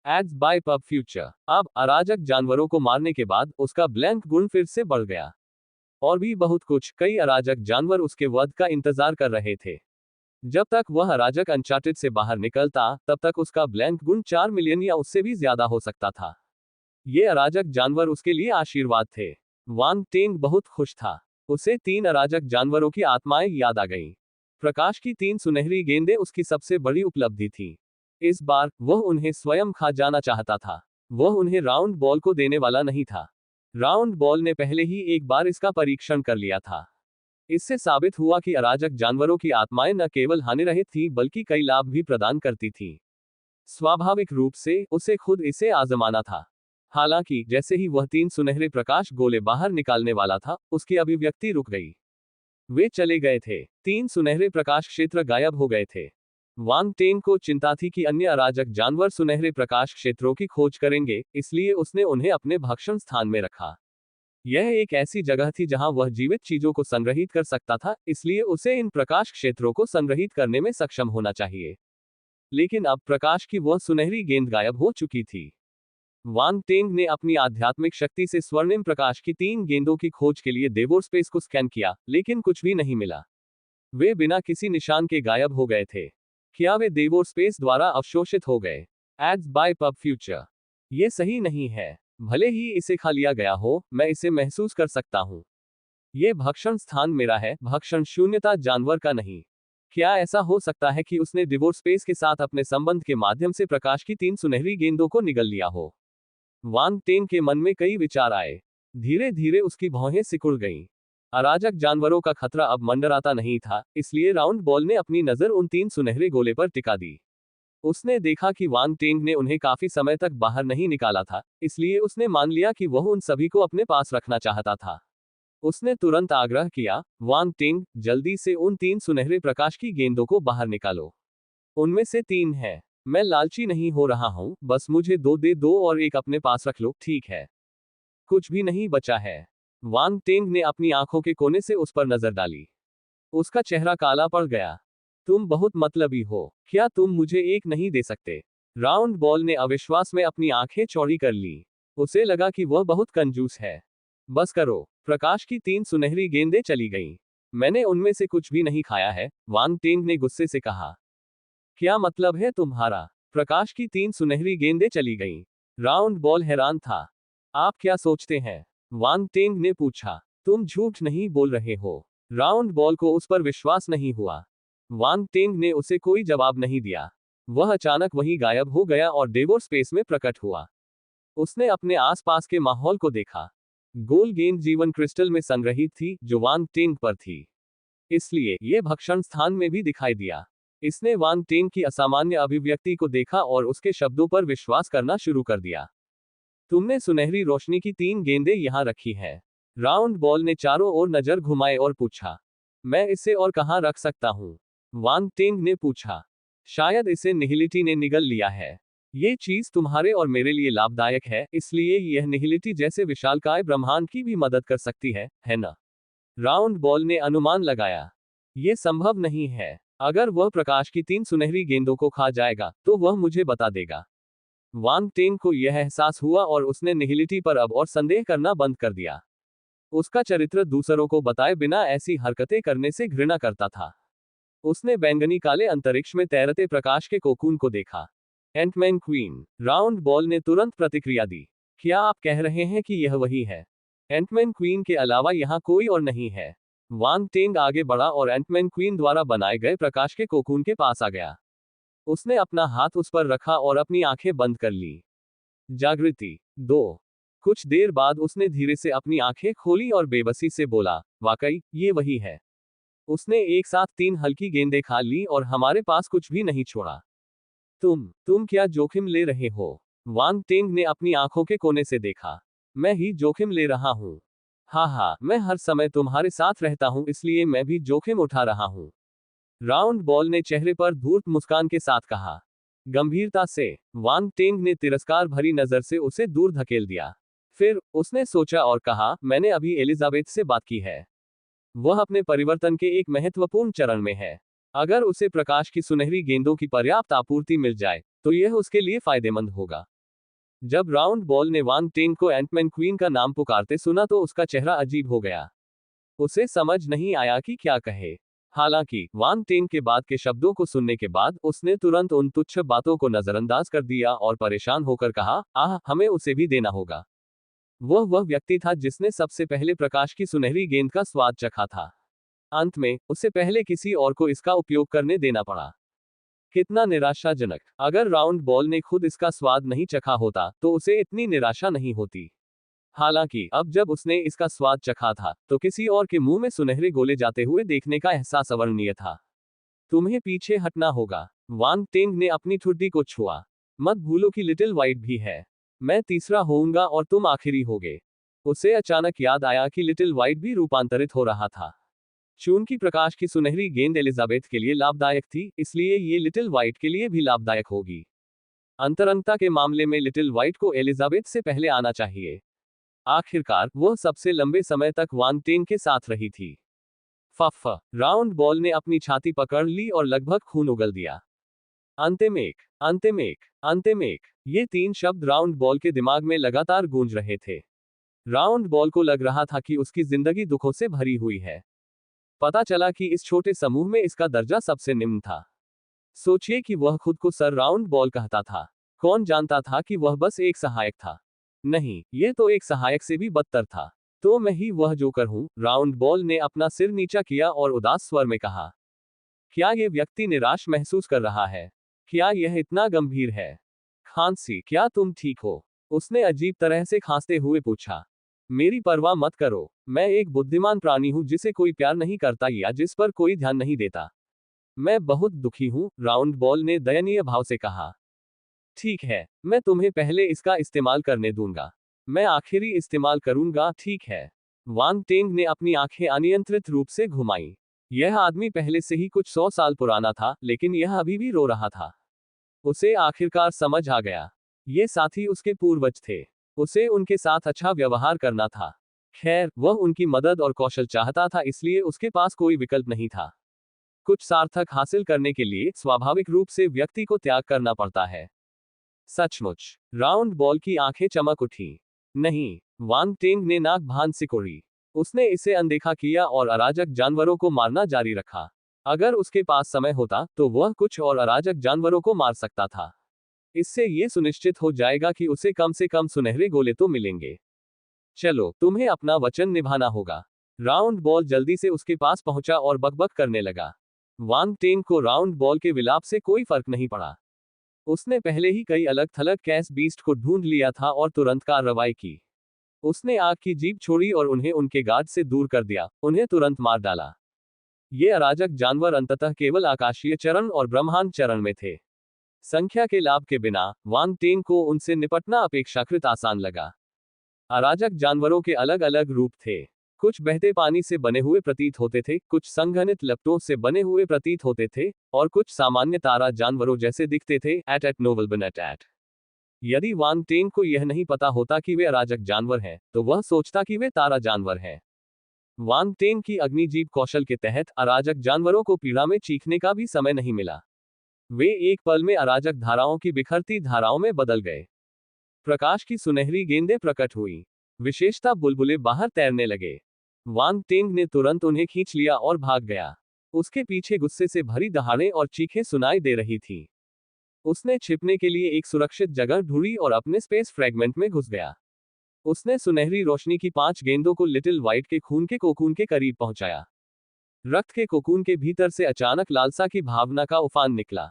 Ads by PubFuture. अब अराजक जानवरों को मारने के बाद उसका ब्लैंक गुण फिर से बढ़ गया। और भी बहुत कुछ। कई अराजक जानवर उसके वध का इंतजार कर रहे थे। जब तक वह अराजक अनचार्टेड से बाहर निकलता, तब तक उसका ब्लैंक गुण 4 मिलियन या उससे भी ज्यादा हो सकता था। ये अराजक जानवर उसके लिए आशीर्वाद थे। वांग टेंग बहुत खुश था। उसे 3 अराजक जानवरों की आत्माएं याद आ गईं। प्रकाश की 3 सुनहरी गेंदें उसकी सबसे बड़ी उपलब्धि थी। इस बार वह उन्हें स्वयं खा जाना चाहता था। वह उन्हें राउंड बॉल को देने वाला नहीं था। राउंड बॉल ने पहले ही एक बार इसका परीक्षण कर लिया था। इससे साबित हुआ कि अराजक जानवरों की आत्माएं न केवल हानिरहित थी बल्कि कई लाभ भी प्रदान करती थी। स्वाभाविक रूप से उसे खुद इसे आजमाना था। हालांकि जैसे ही वह 3 सुनहरे प्रकाश गोले बाहर निकालने वाला था, उसकी अभिव्यक्ति रुक गई। वे चले गए थे। 3 सुनहरे प्रकाश क्षेत्र गायब हो गए थे। वांग टेंग को चिंता थी कि अन्य अराजक जानवर सुनहरे प्रकाश क्षेत्रों की खोज करेंगे, इसलिए उसने उन्हें अपने भक्षण स्थान में रखा। यह एक ऐसी जगह थी जहां वह जीवित चीजों को संग्रहित कर सकता था, इसलिए उसे इन प्रकाश क्षेत्रों को संग्रहित करने में सक्षम होना चाहिए। लेकिन अब प्रकाश की वह सुनहरी गेंद गायब हो चुकी थी। वांग टेंग ने अपनी आध्यात्मिक शक्ति से स्वर्णिम प्रकाश की 3 गेंदों की खोज के लिए देवोर स्पेस को स्कैन किया, लेकिन कुछ भी नहीं मिला। वे बिना किसी निशान के गायब हो गए थे। क्या वे देवोर स्पेस द्वारा अवशोषित हो गए? Ads by PubFuture. ये सही नहीं है। भले ही इसे खा लिया गया हो, मैं इसे महसूस कर सकता हूँ। ये भक्षण स्थान मेरा है, भक्षण शून्यता जानवर का नहीं। क्या ऐसा हो सकता है कि उसने डिवोर स्पेस के साथ अपने संबंध के माध्यम से प्रकाश की 3 सुनहरी गेंदों को निगल लिया हो? वांग टेंग के मन में कई विचार आए। धीरे धीरे उसकी भौहें सिकुड़ गईं। अराजक जानवरों का खतरा अब मंडराता नहीं था, इसलिए राउंड बॉल ने अपनी नजर उन 3 सुनहरे गोले पर टिका दी। उसने देखा कि वांग टेंग ने उन्हें काफी समय तक बाहर नहीं निकाला था, इसलिए उसने मान लिया कि वह उन सभी को अपने पास रखना चाहता था। उसने तुरंत आग्रह किया, वांग टेंग, जल्दी से उन 3 सुनहरे प्रकाश की गेंदों को बाहर निकालो। उनमें से 3 है। मैं लालची नहीं हो रहा हूं, बस मुझे 2 दे दो और एक अपने पास रख लो, ठीक है? कुछ भी नहीं बचा है। वांग टेंग ने अपनी आंखों के कोने से उस पर नजर डाली। उसका चेहरा काला पड़ गया। तुम बहुत मतलबी हो। क्या तुम मुझे एक नहीं दे सकते? राउंड बॉल ने अविश्वास में अपनी आंखें चौड़ी कर ली। उसे लगा कि वह बहुत कंजूस है। बस करो। प्रकाश की 3 सुनहरी गेंदें चली गईं। मैंने उनमें से कुछ भी नहीं खाया है, वांग टेंग ने गुस्से से कहा। क्या मतलब है तुम्हारा? प्रकाश की 3 सुनहरी गेंदें चली गईं। राउंड बॉल हैरान था। आप क्या सोचते हैं? वांग टेंग ने पूछा। तुम झूठ नहीं बोल रहे हो। राउंड बॉल को उस पर विश्वास नहीं हुआ। वांग टेंग ने उसे कोई जवाब नहीं दिया। वह अचानक वहीं गायब हो गया और डेवोर स्पेस में प्रकट हुआ। उसने अपने आसपास के माहौल को देखा। गोल गेंद जीवन क्रिस्टल में संग्रहित थी, जो वांग टेंग पर थी। इसलिए ये भक्षण स्थान में भी दिखाई दिया। इसने वांग टेंग की असामान्य अभिव्यक्ति को देखा और उसके शब्दों पर विश्वास करना शुरू कर दिया। तुमने सुनहरी रोशनी की 3 गेंदें यहां रखी हैं। राउंड बॉल ने चारों ओर नजर घुमाए और पूछा। मैं इसे और कहां रख सकता हूं? वांग टेंग ने पूछा। शायद इसे निहिलिटी ने निगल लिया है। ये चीज तुम्हारे और मेरे लिए लाभदायक है, इसलिए यह निहिलिटी जैसे विशालकाय ब्रह्मांड की भी मदद कर सकती है ना? राउंड बॉल ने अनुमान लगाया। यह संभव नहीं है। अगर वह प्रकाश की 3 सुनहरी गेंदों को खा जाएगा, तो वह मुझे बता देगा। वांग टेंग को यह एहसास हुआ और उसने निहिलिटी पर अब और संदेह करना बंद कर दिया। उसका चरित्र दूसरों को बताए बिना ऐसी हरकतें करने से घृणा करता था। उसने बैंगनी काले अंतरिक्ष में तैरते प्रकाश के कोकून को देखा। Ant-Man queen. राउंड बॉल ने तुरंत प्रतिक्रिया दी। क्या आप कह रहे हैं कि यह वही है? एंटमैन क्वीन के अलावा यहाँ कोई और नहीं है। वांग टेंग आगे बढ़ा और एंटमैन क्वीन द्वारा बनाए गए प्रकाश के कोकून के पास आ गया। उसने अपना हाथ उस पर रखा और अपनी आंखें बंद कर ली। जागृति 2। कुछ देर बाद उसने धीरे से अपनी आंखें खोली और बेबसी से बोला, वाकई ये वही है। उसने एक साथ 3 हल्की गेंदें खा ली और हमारे पास कुछ भी नहीं छोड़ा। तुम क्या जोखिम ले रहे हो? वांग टेंग ने अपनी आंखों के कोने से देखा। मैं ही जोखिम ले रहा हूँ। हाँ, मैं हर समय तुम्हारे साथ रहता हूँ, इसलिए मैं भी जोखिम उठा रहा हूँ। राउंड बॉल ने चेहरे पर धूर्त मुस्कान के साथ कहा। गंभीरता से। वांग टेंग ने तिरस्कार भरी नजर से उसे दूर धकेल दिया। फिर उसने सोचा और कहा, मैंने अभी एलिजाबेथ से बात की है। वह अपने परिवर्तन के एक महत्वपूर्ण चरण में है। अगर उसे प्रकाश की सुनहरी गेंदों की पर्याप्त आपूर्ति मिल जाए, तो यह उसके लिए फायदेमंद होगा। जब राउंड बॉल ने वांग टेंग को एंटमैन क्वीन का नाम पुकारते सुना तो उसका चेहरा अजीब हो गया। उसे समझ नहीं आया कि क्या कहे। हालांकि वांग टेन के बाद के शब्दों को सुनने के बाद उसने तुरंत उन तुच्छ बातों को नजरअंदाज कर दिया और परेशान होकर कहा, आह, हमें उसे भी देना होगा। वह व्यक्ति था जिसने सबसे पहले प्रकाश की सुनहरी गेंद का स्वाद चखा था। अंत में उसे पहले किसी और को इसका उपयोग करने देना पड़ा। कितना निराशाजनक। अगर राउंड बॉल ने खुद इसका स्वाद नहीं चखा होता तो उसे इतनी निराशा नहीं होती। हालांकि अब जब उसने इसका स्वाद चखा था तो किसी और के मुंह में सुनहरे गोले जाते हुए देखने का एहसास अवर्णनीय था। तुम्हें पीछे हटना होगा। वांग टेंग ने अपनी ठुड्डी को छुआ। मत भूलो कि लिटिल वाइट भी है। मैं तीसरा होऊंगा और तुम आखिरी होगे। उसे अचानक याद आया कि लिटिल वाइट भी रूपांतरित हो रहा था। चूंकि प्रकाश की सुनहरी गेंद एलिजाबेथ के लिए लाभदायक थी, इसलिए ये लिटिल वाइट के लिए भी लाभदायक होगी। अंतरंगता के मामले में लिटिल वाइट को एलिजाबेथ से पहले आना चाहिए। आखिरकार वह सबसे लंबे समय तक वांग टेंग के साथ रही थी। फफ। राउंड बॉल ने अपनी छाती पकड़ ली और लगभग खून उगल दिया। अंतिम एक, अंतिम एक, अंतिम एक। ये तीन शब्द राउंड बॉल के दिमाग में लगातार गूंज रहे थे। राउंड बॉल को लग रहा था कि उसकी जिंदगी दुखों से भरी हुई है। पता चला कि इस छोटे समूह में इसका दर्जा सबसे निम्न था। सोचिए कि वह खुद को सर राउंड बॉल कहता था। कौन जानता था कि वह बस एक सहायक था? नहीं, यह तो एक सहायक से भी बदतर था। तो मैं ही वह जोकर हूं। राउंड बॉल ने अपना सिर नीचा किया और उदास स्वर में कहा। क्या यह व्यक्ति निराश महसूस कर रहा है? क्या यह इतना गंभीर है? खांसी, क्या तुम ठीक हो? उसने अजीब तरह से खांसते हुए पूछा। मेरी परवाह मत करो। मैं एक बुद्धिमान प्राणी हूं जिसे कोई प्यार नहीं करता या जिस पर कोई ध्यान नहीं देता। मैं बहुत दुखी हूं, राउंड बॉल ने दयनीय भाव से कहा। ठीक है, मैं तुम्हें पहले इसका इस्तेमाल करने दूंगा। मैं आखिरी इस्तेमाल करूंगा, ठीक है। वांग टेंग ने अपनी आंखें अनियंत्रित रूप से घुमाई। यह आदमी पहले से ही कुछ 100 साल पुराना था, लेकिन यह अभी भी रो रहा था। उसे आखिरकार समझ आ गया। ये साथी उसके पूर्वज थे। उसे उनके साथ अच्छा व्यवहार करना था। खैर, वह उनकी मदद और कौशल चाहता था, इसलिए उसके पास कोई विकल्प नहीं था। कुछ सार्थक हासिल करने के लिए स्वाभाविक रूप से व्यक्ति को त्याग करना पड़ता है। सचमुच। राउंड बॉल की आंखें चमक उठी। नहीं, वांग टेंग ने नाक भान सिकोड़ी। उसने इसे अनदेखा किया और अराजक जानवरों को मारना जारी रखा। अगर उसके पास समय होता तो वह कुछ और अराजक जानवरों को मार सकता था। इससे यह सुनिश्चित हो जाएगा कि उसे कम से कम सुनहरे गोले तो मिलेंगे। चलो, तुम्हें अपना वचन निभाना होगा। राउंड बॉल जल्दी से उसके पास पहुंचा और बकबक करने लगा। वांग टेंग को राउंड बॉल के विलाप से कोई फर्क नहीं पड़ा। उसने पहले ही कई अलग थलग कैस बीस्ट को ढूंढ लिया था और तुरंत कार्रवाई की। उसने आग की जीप छोड़ी और उन्हें उनके गार्ड से दूर कर दिया, उन्हें तुरंत मार डाला। ये अराजक जानवर अंततः केवल आकाशीय चरण और ब्रह्मांड चरण में थे। संख्या के लाभ के बिना वांग टेंग को उनसे निपटना अपेक्षाकृत आसान लगा। अराजक जानवरों के अलग अलग रूप थे। कुछ बहते पानी से बने हुए प्रतीत होते थे, कुछ संघनित लपटों से बने हुए प्रतीत होते थे, और कुछ सामान्य तारा जानवरों जैसे दिखते थे। एट नोवल बनट एट। यदि वांग टेंग को यह नहीं पता होता कि वे अराजक जानवर हैं, तो वह सोचता कि वे तारा जानवर हैं। वांग टेंग की अग्निजीव कौशल के तहत अराजक जानवरों को पीड़ा में चीखने का भी समय नहीं मिला। वे एक पल में अराजक धाराओं की बिखरती धाराओं में बदल गए। प्रकाश की सुनहरी गेंदें प्रकट हुई। विशेषता बुलबुले बाहर तैरने लगे। वांग टेंग ने तुरंत उन्हें खींच लिया और भाग गया। उसके पीछे गुस्से से भरी दहाड़ें और चीखें सुनाई दे रही थी। उसने छिपने के लिए एक सुरक्षित जगह ढूंढी और अपने स्पेस फ्रैगमेंट में घुस गया। उसने सुनहरी रोशनी की 5 गेंदों को लिटिल वाइट के खून के कोकून के करीब पहुंचाया। रक्त के कोकून के भीतर से अचानक लालसा की भावना का उफान निकला।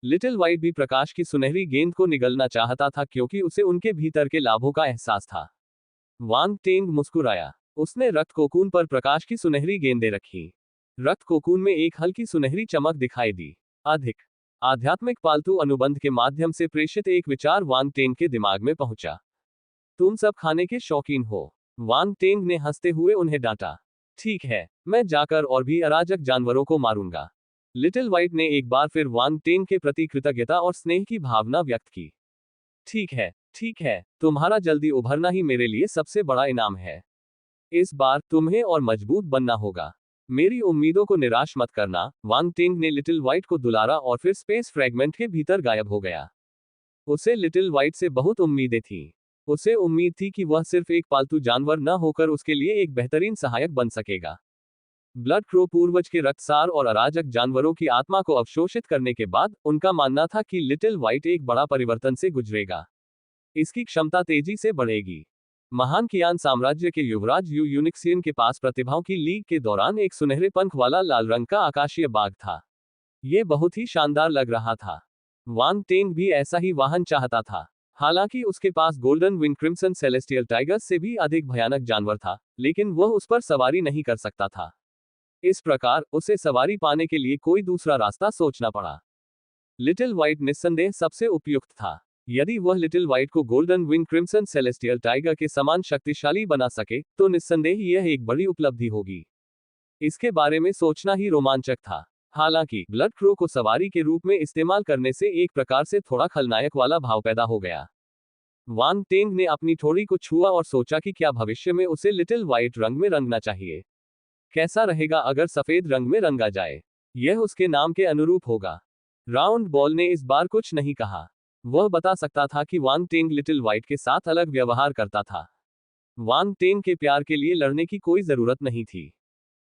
लिटिल वाइट भी प्रकाश की सुनहरी गेंद को निगलना चाहता था, क्योंकि उसे उनके भीतर के लाभों का एहसास था। वांग टेंग मुस्कुराया। उसने रक्त कोकून पर प्रकाश की सुनहरी गेंदें रखी। रक्त कोकून में एक हल्की सुनहरी चमक दिखाई दी। अधिक आध्यात्मिक पालतू अनुबंध के माध्यम से प्रेषित एक विचार वांग टेंग के दिमाग में पहुंचा। तुम सब खाने के शौकीन हो। वांग टेंग ने हंसते हुए उन्हें डांटा। ठीक है, मैं जाकर और भी अराजक जानवरों को मारूंगा। लिटिल वाइट ने एक बार फिर वांग टेंग के प्रति कृतज्ञता और स्नेह की भावना व्यक्त की। ठीक है, तुम्हारा जल्दी उभरना ही मेरे लिए सबसे बड़ा इनाम है। इस बार तुम्हें और मजबूत बनना होगा। मेरी उम्मीदों को निराश मत करना। वांग टेंग ने लिटिल वाइट को दुलारा और फिर स्पेस फ्रैगमेंट के भीतर गायब हो गया। उसे लिटिल वाइट से बहुत उम्मीदें थीं। उसे उम्मीद थी कि वह सिर्फ एक पालतू जानवर न होकर उसके लिए एक बेहतरीन सहायक बन सकेगा। ब्लड क्रो पूर्वज के रक्तसार और अराजक जानवरों की आत्मा को अवशोषित करने के बाद उनका मानना था कि लिटिल व्हाइट एक बड़ा परिवर्तन से गुजरेगा। इसकी क्षमता तेजी से बढ़ेगी। महान कियान साम्राज्य के युवराज यू यूनिक्सियन के पास प्रतिभाओं की लीग के दौरान एक सुनहरे पंख वाला लाल रंग का आकाशीय बाघ था। यह बहुत ही शानदार लग रहा था। वांग टेंग भी ऐसा ही वाहन चाहता था। हालांकि उसके पास golden wing crimson celestial tigers से भी अधिक भयानक जानवर था, लेकिन वह उस पर सवारी नहीं कर सकता था। इस प्रकार उसे सवारी पाने के लिए कोई दूसरा रास्ता सोचना पड़ा। लिटिल व्हाइट निस्संदेह सबसे उपयुक्त था। यदि वह लिटिल व्हाइट को golden wing crimson celestial tiger के समान शक्तिशाली बना सके तो निस्संदेह यह एक बड़ी उपलब्धि होगी। इसके बारे में सोचना ही रोमांचक था। हालांकि ब्लड क्रो को सवारी के रूप में इस्तेमाल करने से एक प्रकार से थोड़ा खलनायक वाला भाव पैदा हो गया। वांग टेंग ने अपनी ठोड़ी को छुआ और सोचा कि क्या भविष्य में उसे लिटिल व्हाइट रंग में रंगना चाहिए। कैसा रहेगा अगर सफेद रंग में रंगा जाए? यह उसके नाम के अनुरूप होगा। राउंड बॉल ने इस बार कुछ नहीं कहा। वह बता सकता था कि वांग टेंग लिटिल व्हाइट के साथ अलग व्यवहार करता था। वांग टेंग के प्यार के लिए लड़ने की कोई जरूरत नहीं थी।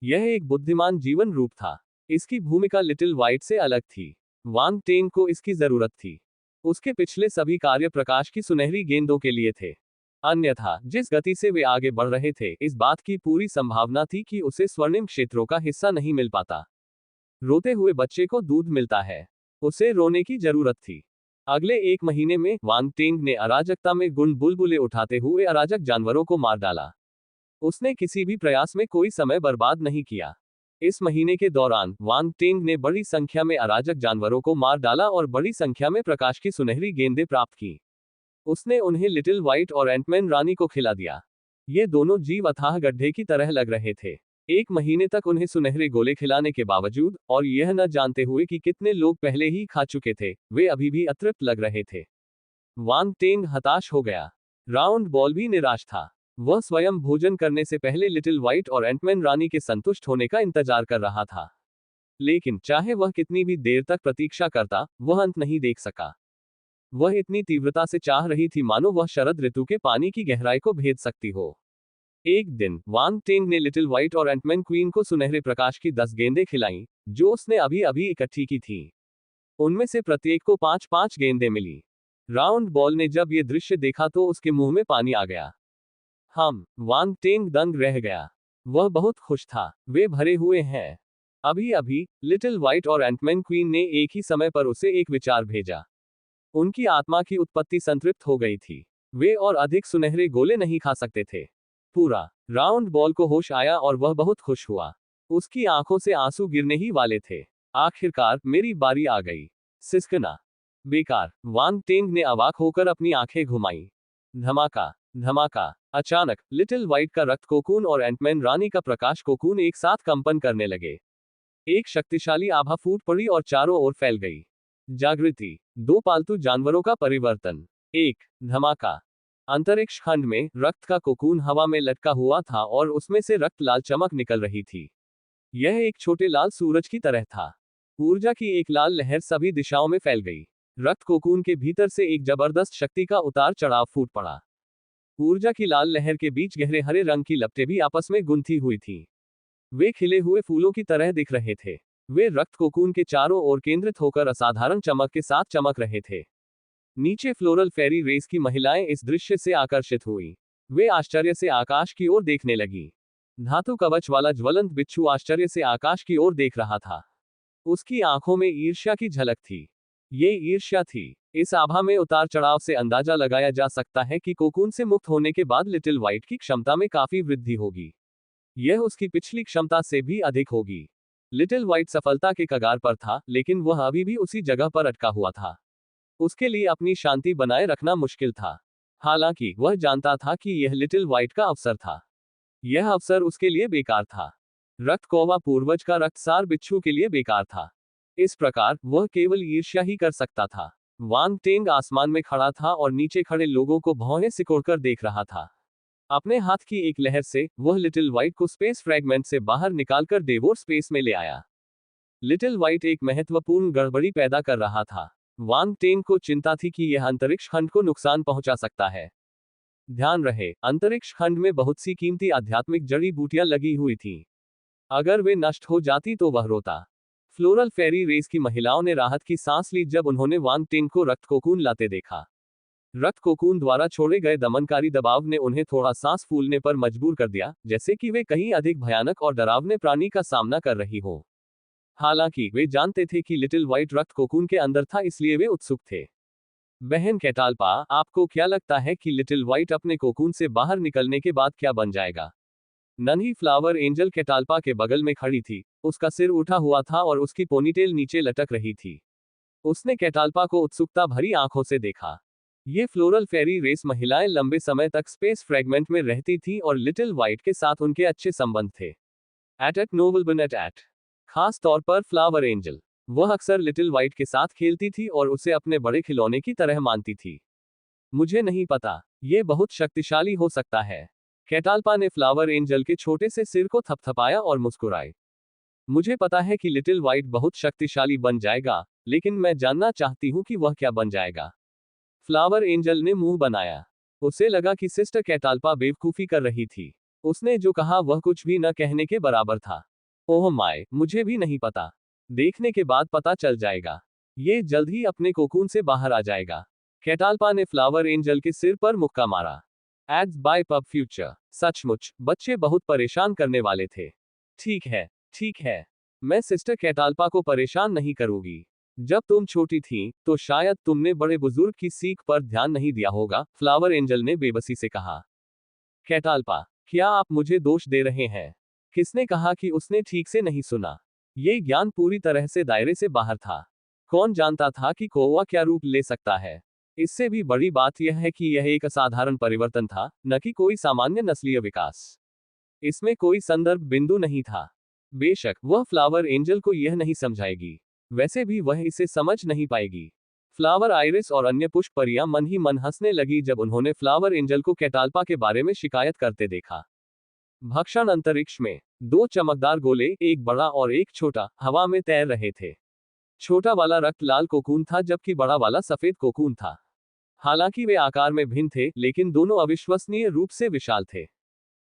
यह एक बुद्धिमान जीवन रूप था। इसकी भूमिका लिटिल व्हाइट से अलग थी। वांग टेंग को इसकी जरूरत थी। उसके पिछले सभी कार्य प्रकाश की सुनहरी गेंदों के लिए थे। अन्यथा जिस गति से वे आगे बढ़ रहे थे, इस बात की पूरी संभावना थी कि उसे स्वर्णिम क्षेत्रों का हिस्सा नहीं मिल पाता। रोते हुए बच्चे को दूध मिलता है। उसे रोने की जरूरत थी। अगले 1 महीने में वांग टेंग ने अराजकता में गुण बुलबुले उठाते हुए अराजक जानवरों को मार डाला। उसने किसी भी प्रयास में कोई समय बर्बाद नहीं किया। इस महीने के दौरान वांग टेंग ने बड़ी संख्या में अराजक जानवरों को मार डाला और बड़ी संख्या में प्रकाश की सुनहरी गेंदें प्राप्त की। उसने उन्हें लिटिल व्हाइट और एंटमैन रानी को खिला दिया। ये दोनों जीव अथाह गड्ढे की तरह लग रहे थे। 1 महीने तक उन्हें सुनहरे गोले खिलाने के बावजूद और यह न जानते हुए कि कितने लोग पहले ही खा चुके थे, वे अभी भी अतृप्त लग रहे थे। वांग टेंग हताश हो गया। राउंड बॉल भी निराश था। वह स्वयं भोजन करने से पहले लिटिल व्हाइट और एंटमैन रानी के संतुष्ट होने का इंतजार कर रहा था। लेकिन चाहे वह कितनी भी देर तक प्रतीक्षा करता, वह अंत नहीं देख सका। वह इतनी तीव्रता से चाह रही थी मानो वह शरद ऋतु के पानी की गहराई को भेद सकती हो। एक दिन वांग टेंग ने लिटिल व्हाइट और एंटमैन क्वीन को सुनहरे प्रकाश की 10 गेंदें खिलाईं, जो उसने अभी अभी इकट्ठी की थी। उनमें से प्रत्येक को 5-5 गेंदें मिली। राउंड बॉल ने जब ये दृश्य देखा तो उसके मुंह में पानी आ गया। वांग टेंग दंग रह गया। वह बहुत खुश था। वे भरे हुए हैं। अभी अभी लिटिल व्हाइट और एंटमैन क्वीन ने एक ही समय पर उसे एक विचार भेजा। उनकी आत्मा की उत्पत्ति संतृप्त हो गई थी। वे और अधिक सुनहरे गोले नहीं खा सकते थे। पूरा राउंड बॉल को होश आया और वह बहुत खुश हुआ। उसकी आंखों से आंसू गिरने ही वाले थे। आखिरकार मेरी बारी आ गई। सिसकना बेकार। वांग टेंग ने अवाक होकर अपनी आंखें घुमाई। धमाका धमाका। अचानक लिटिल व्हाइट का रक्त कोकून और एंटमैन रानी का प्रकाश कोकून एक साथ कंपन करने लगे। एक शक्तिशाली आभा फूट पड़ी और चारों ओर फैल गई। जागृति। 2 पालतू जानवरों का परिवर्तन। 1 धमाका। अंतरिक्ष खंड में रक्त का कोकून हवा में लटका हुआ था और उसमें से रक्त लाल चमक निकल रही थी। यह एक छोटे लाल सूरज की तरह था। ऊर्जा की एक लाल लहर सभी दिशाओं में फैल गई। रक्त कोकून के भीतर से एक जबरदस्त शक्ति का उतार चढ़ाव फूट पड़ा। ऊर्जा की लाल लहर के बीच गहरे हरे रंग की लपटें भी आपस में गुंथी हुई थीं। वे खिले हुए फूलों की तरह दिख रहे थे। वे रक्त कोकून के चारों ओर केंद्रित होकर असाधारण चमक के साथ चमक रहे थे। नीचे फ्लोरल फेरी रेस की महिलाएं इस दृश्य से आकर्षित हुई। वे आश्चर्य से आकाश की ओर देखने लगी। धातु कवच वाला ज्वलंत बिच्छू आश्चर्य से आकाश की ओर देख रहा था। उसकी आंखों में ईर्ष्या की झलक थी। ये ईर्ष्या थी। इस आभा में उतार चढ़ाव से अंदाजा लगाया जा सकता है कि कोकून से मुक्त होने के बाद लिटिल व्हाइट की क्षमता में काफी वृद्धि होगी। यह उसकी पिछली क्षमता से भी अधिक होगी। लिटिल व्हाइट सफलता के कगार पर था, लेकिन वह अभी भी उसी जगह पर अटका हुआ था। उसके लिए अपनी शांति बनाए रखना मुश्किल था। हालांकि वह जानता था कि यह लिटिल व्हाइट का अवसर था। यह अवसर उसके लिए बेकार था। रक्त कौवा पूर्वज का रक्तसार बिच्छू के लिए बेकार था। इस प्रकार वह केवल ईर्ष्या ही कर सकता था। वांग टेंग आसमान में खड़ा था और नीचे खड़े लोगों को भौहें सिकोड़कर देख रहा था। अपने हाथ की एक लहर से वह लिटिल व्हाइट को स्पेस फ्रैगमेंट से बाहर निकालकर डेवोर स्पेस में ले आया। लिटिल व्हाइट एक महत्वपूर्ण गड़बड़ी पैदा कर रहा था। वांग टेंग को चिंता थी कि यह अंतरिक्ष खंड को नुकसान पहुंचा सकता है। ध्यान रहे, अंतरिक्ष खंड में बहुत सी कीमती आध्यात्मिक जड़ी बूटियां लगी हुई थीं। अगर वे नष्ट हो जाती तो वह रोता। फ्लोरल फेरी रेस की महिलाओं ने राहत की सांस ली जब उन्होंने वांग टिंग को रक्त कोकून लाते देखा। रक्त कोकून द्वारा छोड़े गए दमनकारी दबाव ने उन्हें थोड़ा सांस फूलने पर मजबूर कर दिया, जैसे कि वे कहीं अधिक भयानक और डरावने प्राणी का सामना कर रही हो। हालांकि वे जानते थे कि लिटिल व्हाइट रक्त कोकून के अंदर था, इसलिए वे उत्सुक थे। बहन कैटाल्पा, आपको क्या लगता है कि लिटिल व्हाइट अपने कोकून से बाहर निकलने के बाद क्या बन जाएगा? नन्ही फ्लावर एंजल कैटाल्पा के बगल में खड़ी थी। उसका सिर उठा हुआ था और उसकी पोनीटेल नीचे लटक रही थी। उसने कैटाल्पा को उत्सुकता भरी आंखों से देखा। ये फ्लोरल फेरी रेस महिलाएं लंबे समय तक स्पेस फ्रेगमेंट में रहती थीं और लिटिल व्हाइट के साथ उनके अच्छे संबंध थे। एट नोबल एट खास तौर पर फ्लावर एंजल। वह अक्सर लिटिल व्हाइट के साथ खेलती थी और उसे अपने बड़े खिलौने की तरह मानती थी। मुझे नहीं पता, ये बहुत शक्तिशाली हो सकता है। कैटाल्पा ने फ्लावर एंजल के छोटे से सिर को थपथपाया और मुस्कुराई। मुझे पता है कि लिटिल व्हाइट बहुत शक्तिशाली बन जाएगा, लेकिन मैं जानना चाहती हूँ कि वह क्या बन जाएगा। फ्लावर एंजल ने मुंह बनाया। उसे लगा कि सिस्टर कैटाल्पा बेवकूफी कर रही थी। उसने जो कहा वह कुछ भी न कहने के बराबर था। ओह माय, मुझे भी नहीं पता। देखने के बाद पता चल जाएगा। ये जल्द ही अपने कोकून से बाहर आ जाएगा। कैटाल्पा ने फ्लावर एंजल के सिर पर मुक्का मारा। Ads by PubFuture. सचमुच, बच्चे बहुत परेशान करने वाले थे। ठीक है। मैं सिस्टर कैटाल्पा को परेशान नहीं करूंगी। जब तुम छोटी थी, तो शायद तुमने बड़े बुजुर्ग की सीख पर ध्यान नहीं दिया होगा, फ्लावर एंजल ने बेबसी से कहा। कैटाल्पा, क्या आप मुझे दोष दे रहे हैं? किसने कहा कि उसने ठीक से नहीं सुना? ये ज्ञान पूरी तरह से दायरे से बाहर था। कौन जानता था कि कौवा क्या रूप ले सकता है? इससे भी बड़ी बात यह है कि यह एक असाधारण परिवर्तन था, न कि कोई सामान्य नस्लीय विकास। इसमें कोई संदर्भ बिंदु नहीं था। बेशक वह फ्लावर एंजल को यह नहीं समझाएगी, वैसे भी वह इसे समझ नहीं पाएगी। फ्लावर आइरिस और अन्य पुष्प परियां मन ही मन हंसने लगी जब उन्होंने फ्लावर एंजल को कैटाल्पा के बारे में शिकायत करते देखा। भक्षण अंतरिक्ष में दो चमकदार गोले, एक बड़ा और एक छोटा, हवा में तैर रहे थे। छोटा वाला रक्त लाल कोकून था जबकि बड़ा वाला सफेद कोकून था। हालांकि वे आकार में भिन्न थे, लेकिन दोनों अविश्वसनीय रूप से विशाल थे।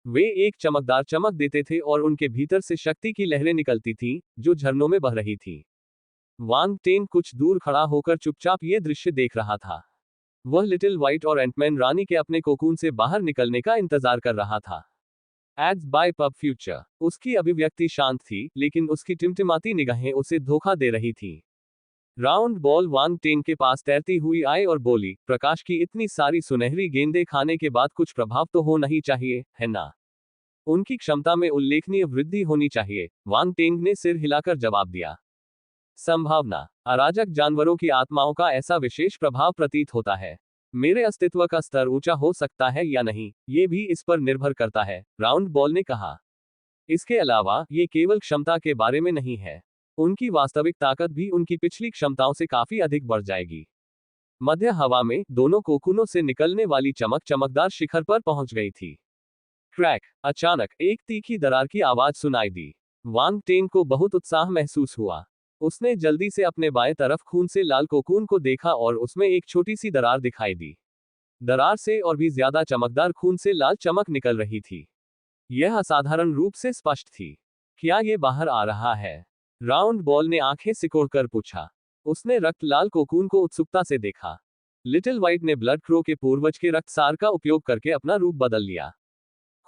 वे एक चमकदार चमक देते थे और उनके भीतर से शक्ति की लहरें निकलती थीं, जो झरनों में बह रही थीं। वांग टेन कुछ दूर खड़ा होकर चुपचाप ये दृश्य देख रहा था। वह लिटिल व्हाइट और एंटमैन रानी के अपने कोकून से बाहर निकलने का इंतजार कर रहा था। Ads by PubFuture. उसकी अभिव्यक्ति शांत थी, लेकिन उसकी टिमटिमाती निगाहें उसे धोखा दे रही थीं। राउंड बॉल वांग टेन के पास तैरती हुई आई और बोली, प्रकाश की इतनी सारी सुनहरी गेंदें खाने के बाद कुछ प्रभाव तो होना ही चाहिए, है ना? उनकी क्षमता में उल्लेखनीय वृद्धि होनी चाहिए। वांग टेंग ने सिर हिलाकर जवाब दिया। संभावना। अराजक जानवरों की आत्माओं का ऐसा विशेष प्रभाव प्रतीत होता है। मेरे अस्तित्व का स्तर ऊंचा हो सकता है या नहीं, ये भी इस पर निर्भर करता है, राउंड बॉल ने कहा। इसके अलावा ये केवल क्षमता के बारे में नहीं है। उनकी वास्तविक ताकत भी उनकी पिछली क्षमताओं से काफी अधिक बढ़ जाएगी। मध्य हवा में दोनों कोकूनों से निकलने वाली चमक चमकदार शिखर पर पहुंच गई थी। क्रैक! अचानक एक तीखी दरार की आवाज सुनाई दी। वांग टेन को बहुत उत्साह महसूस हुआ। उसने जल्दी से अपने बाएं तरफ खून से लाल कोकून को देखा और उसमें एक छोटी सी दरार दिखाई दी। दरार से और भी ज्यादा चमकदार खून से लाल चमक निकल रही थी। यह असाधारण रूप से स्पष्ट थी। क्या ये बाहर आ रहा है? राउंड बॉल ने आंखें सिकोड़कर पूछा। उसने रक्त लाल कोकून को उत्सुकता से देखा। लिटिल व्हाइट ने ब्लड क्रो के पूर्वज के रक्तसार का उपयोग करके अपना रूप बदल लिया।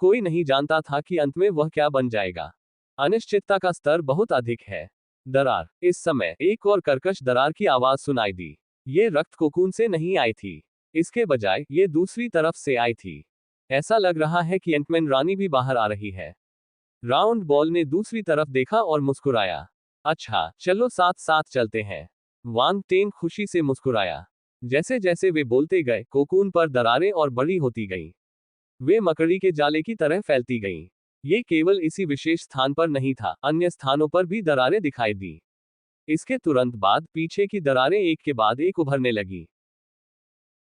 कोई नहीं जानता था कि अंत में वह क्या बन जाएगा। अनिश्चितता का स्तर बहुत अधिक है। दरार। इस समय एक और कर्कश दरार की आवाज सुनाई दी। ये रक्त कोकून से नहीं आई थी। इसके बजाय ये दूसरी तरफ से आई थी। ऐसा लग रहा है कि एंटमैन रानी भी बाहर आ रही है। राउंड बॉल ने दूसरी तरफ देखा और मुस्कुराया। अच्छा, चलो साथ साथ चलते हैं। वांग टेन खुशी से मुस्कुराया। जैसे जैसे वे बोलते गए, कोकून पर दरारें और बड़ी होती गईं। वे मकड़ी के जाले की तरह फैलती गईं। ये केवल इसी विशेष स्थान पर नहीं था, अन्य स्थानों पर भी दरारें दिखाई दी। इसके तुरंत बाद पीछे की दरारें एक के बाद एक उभरने लगी।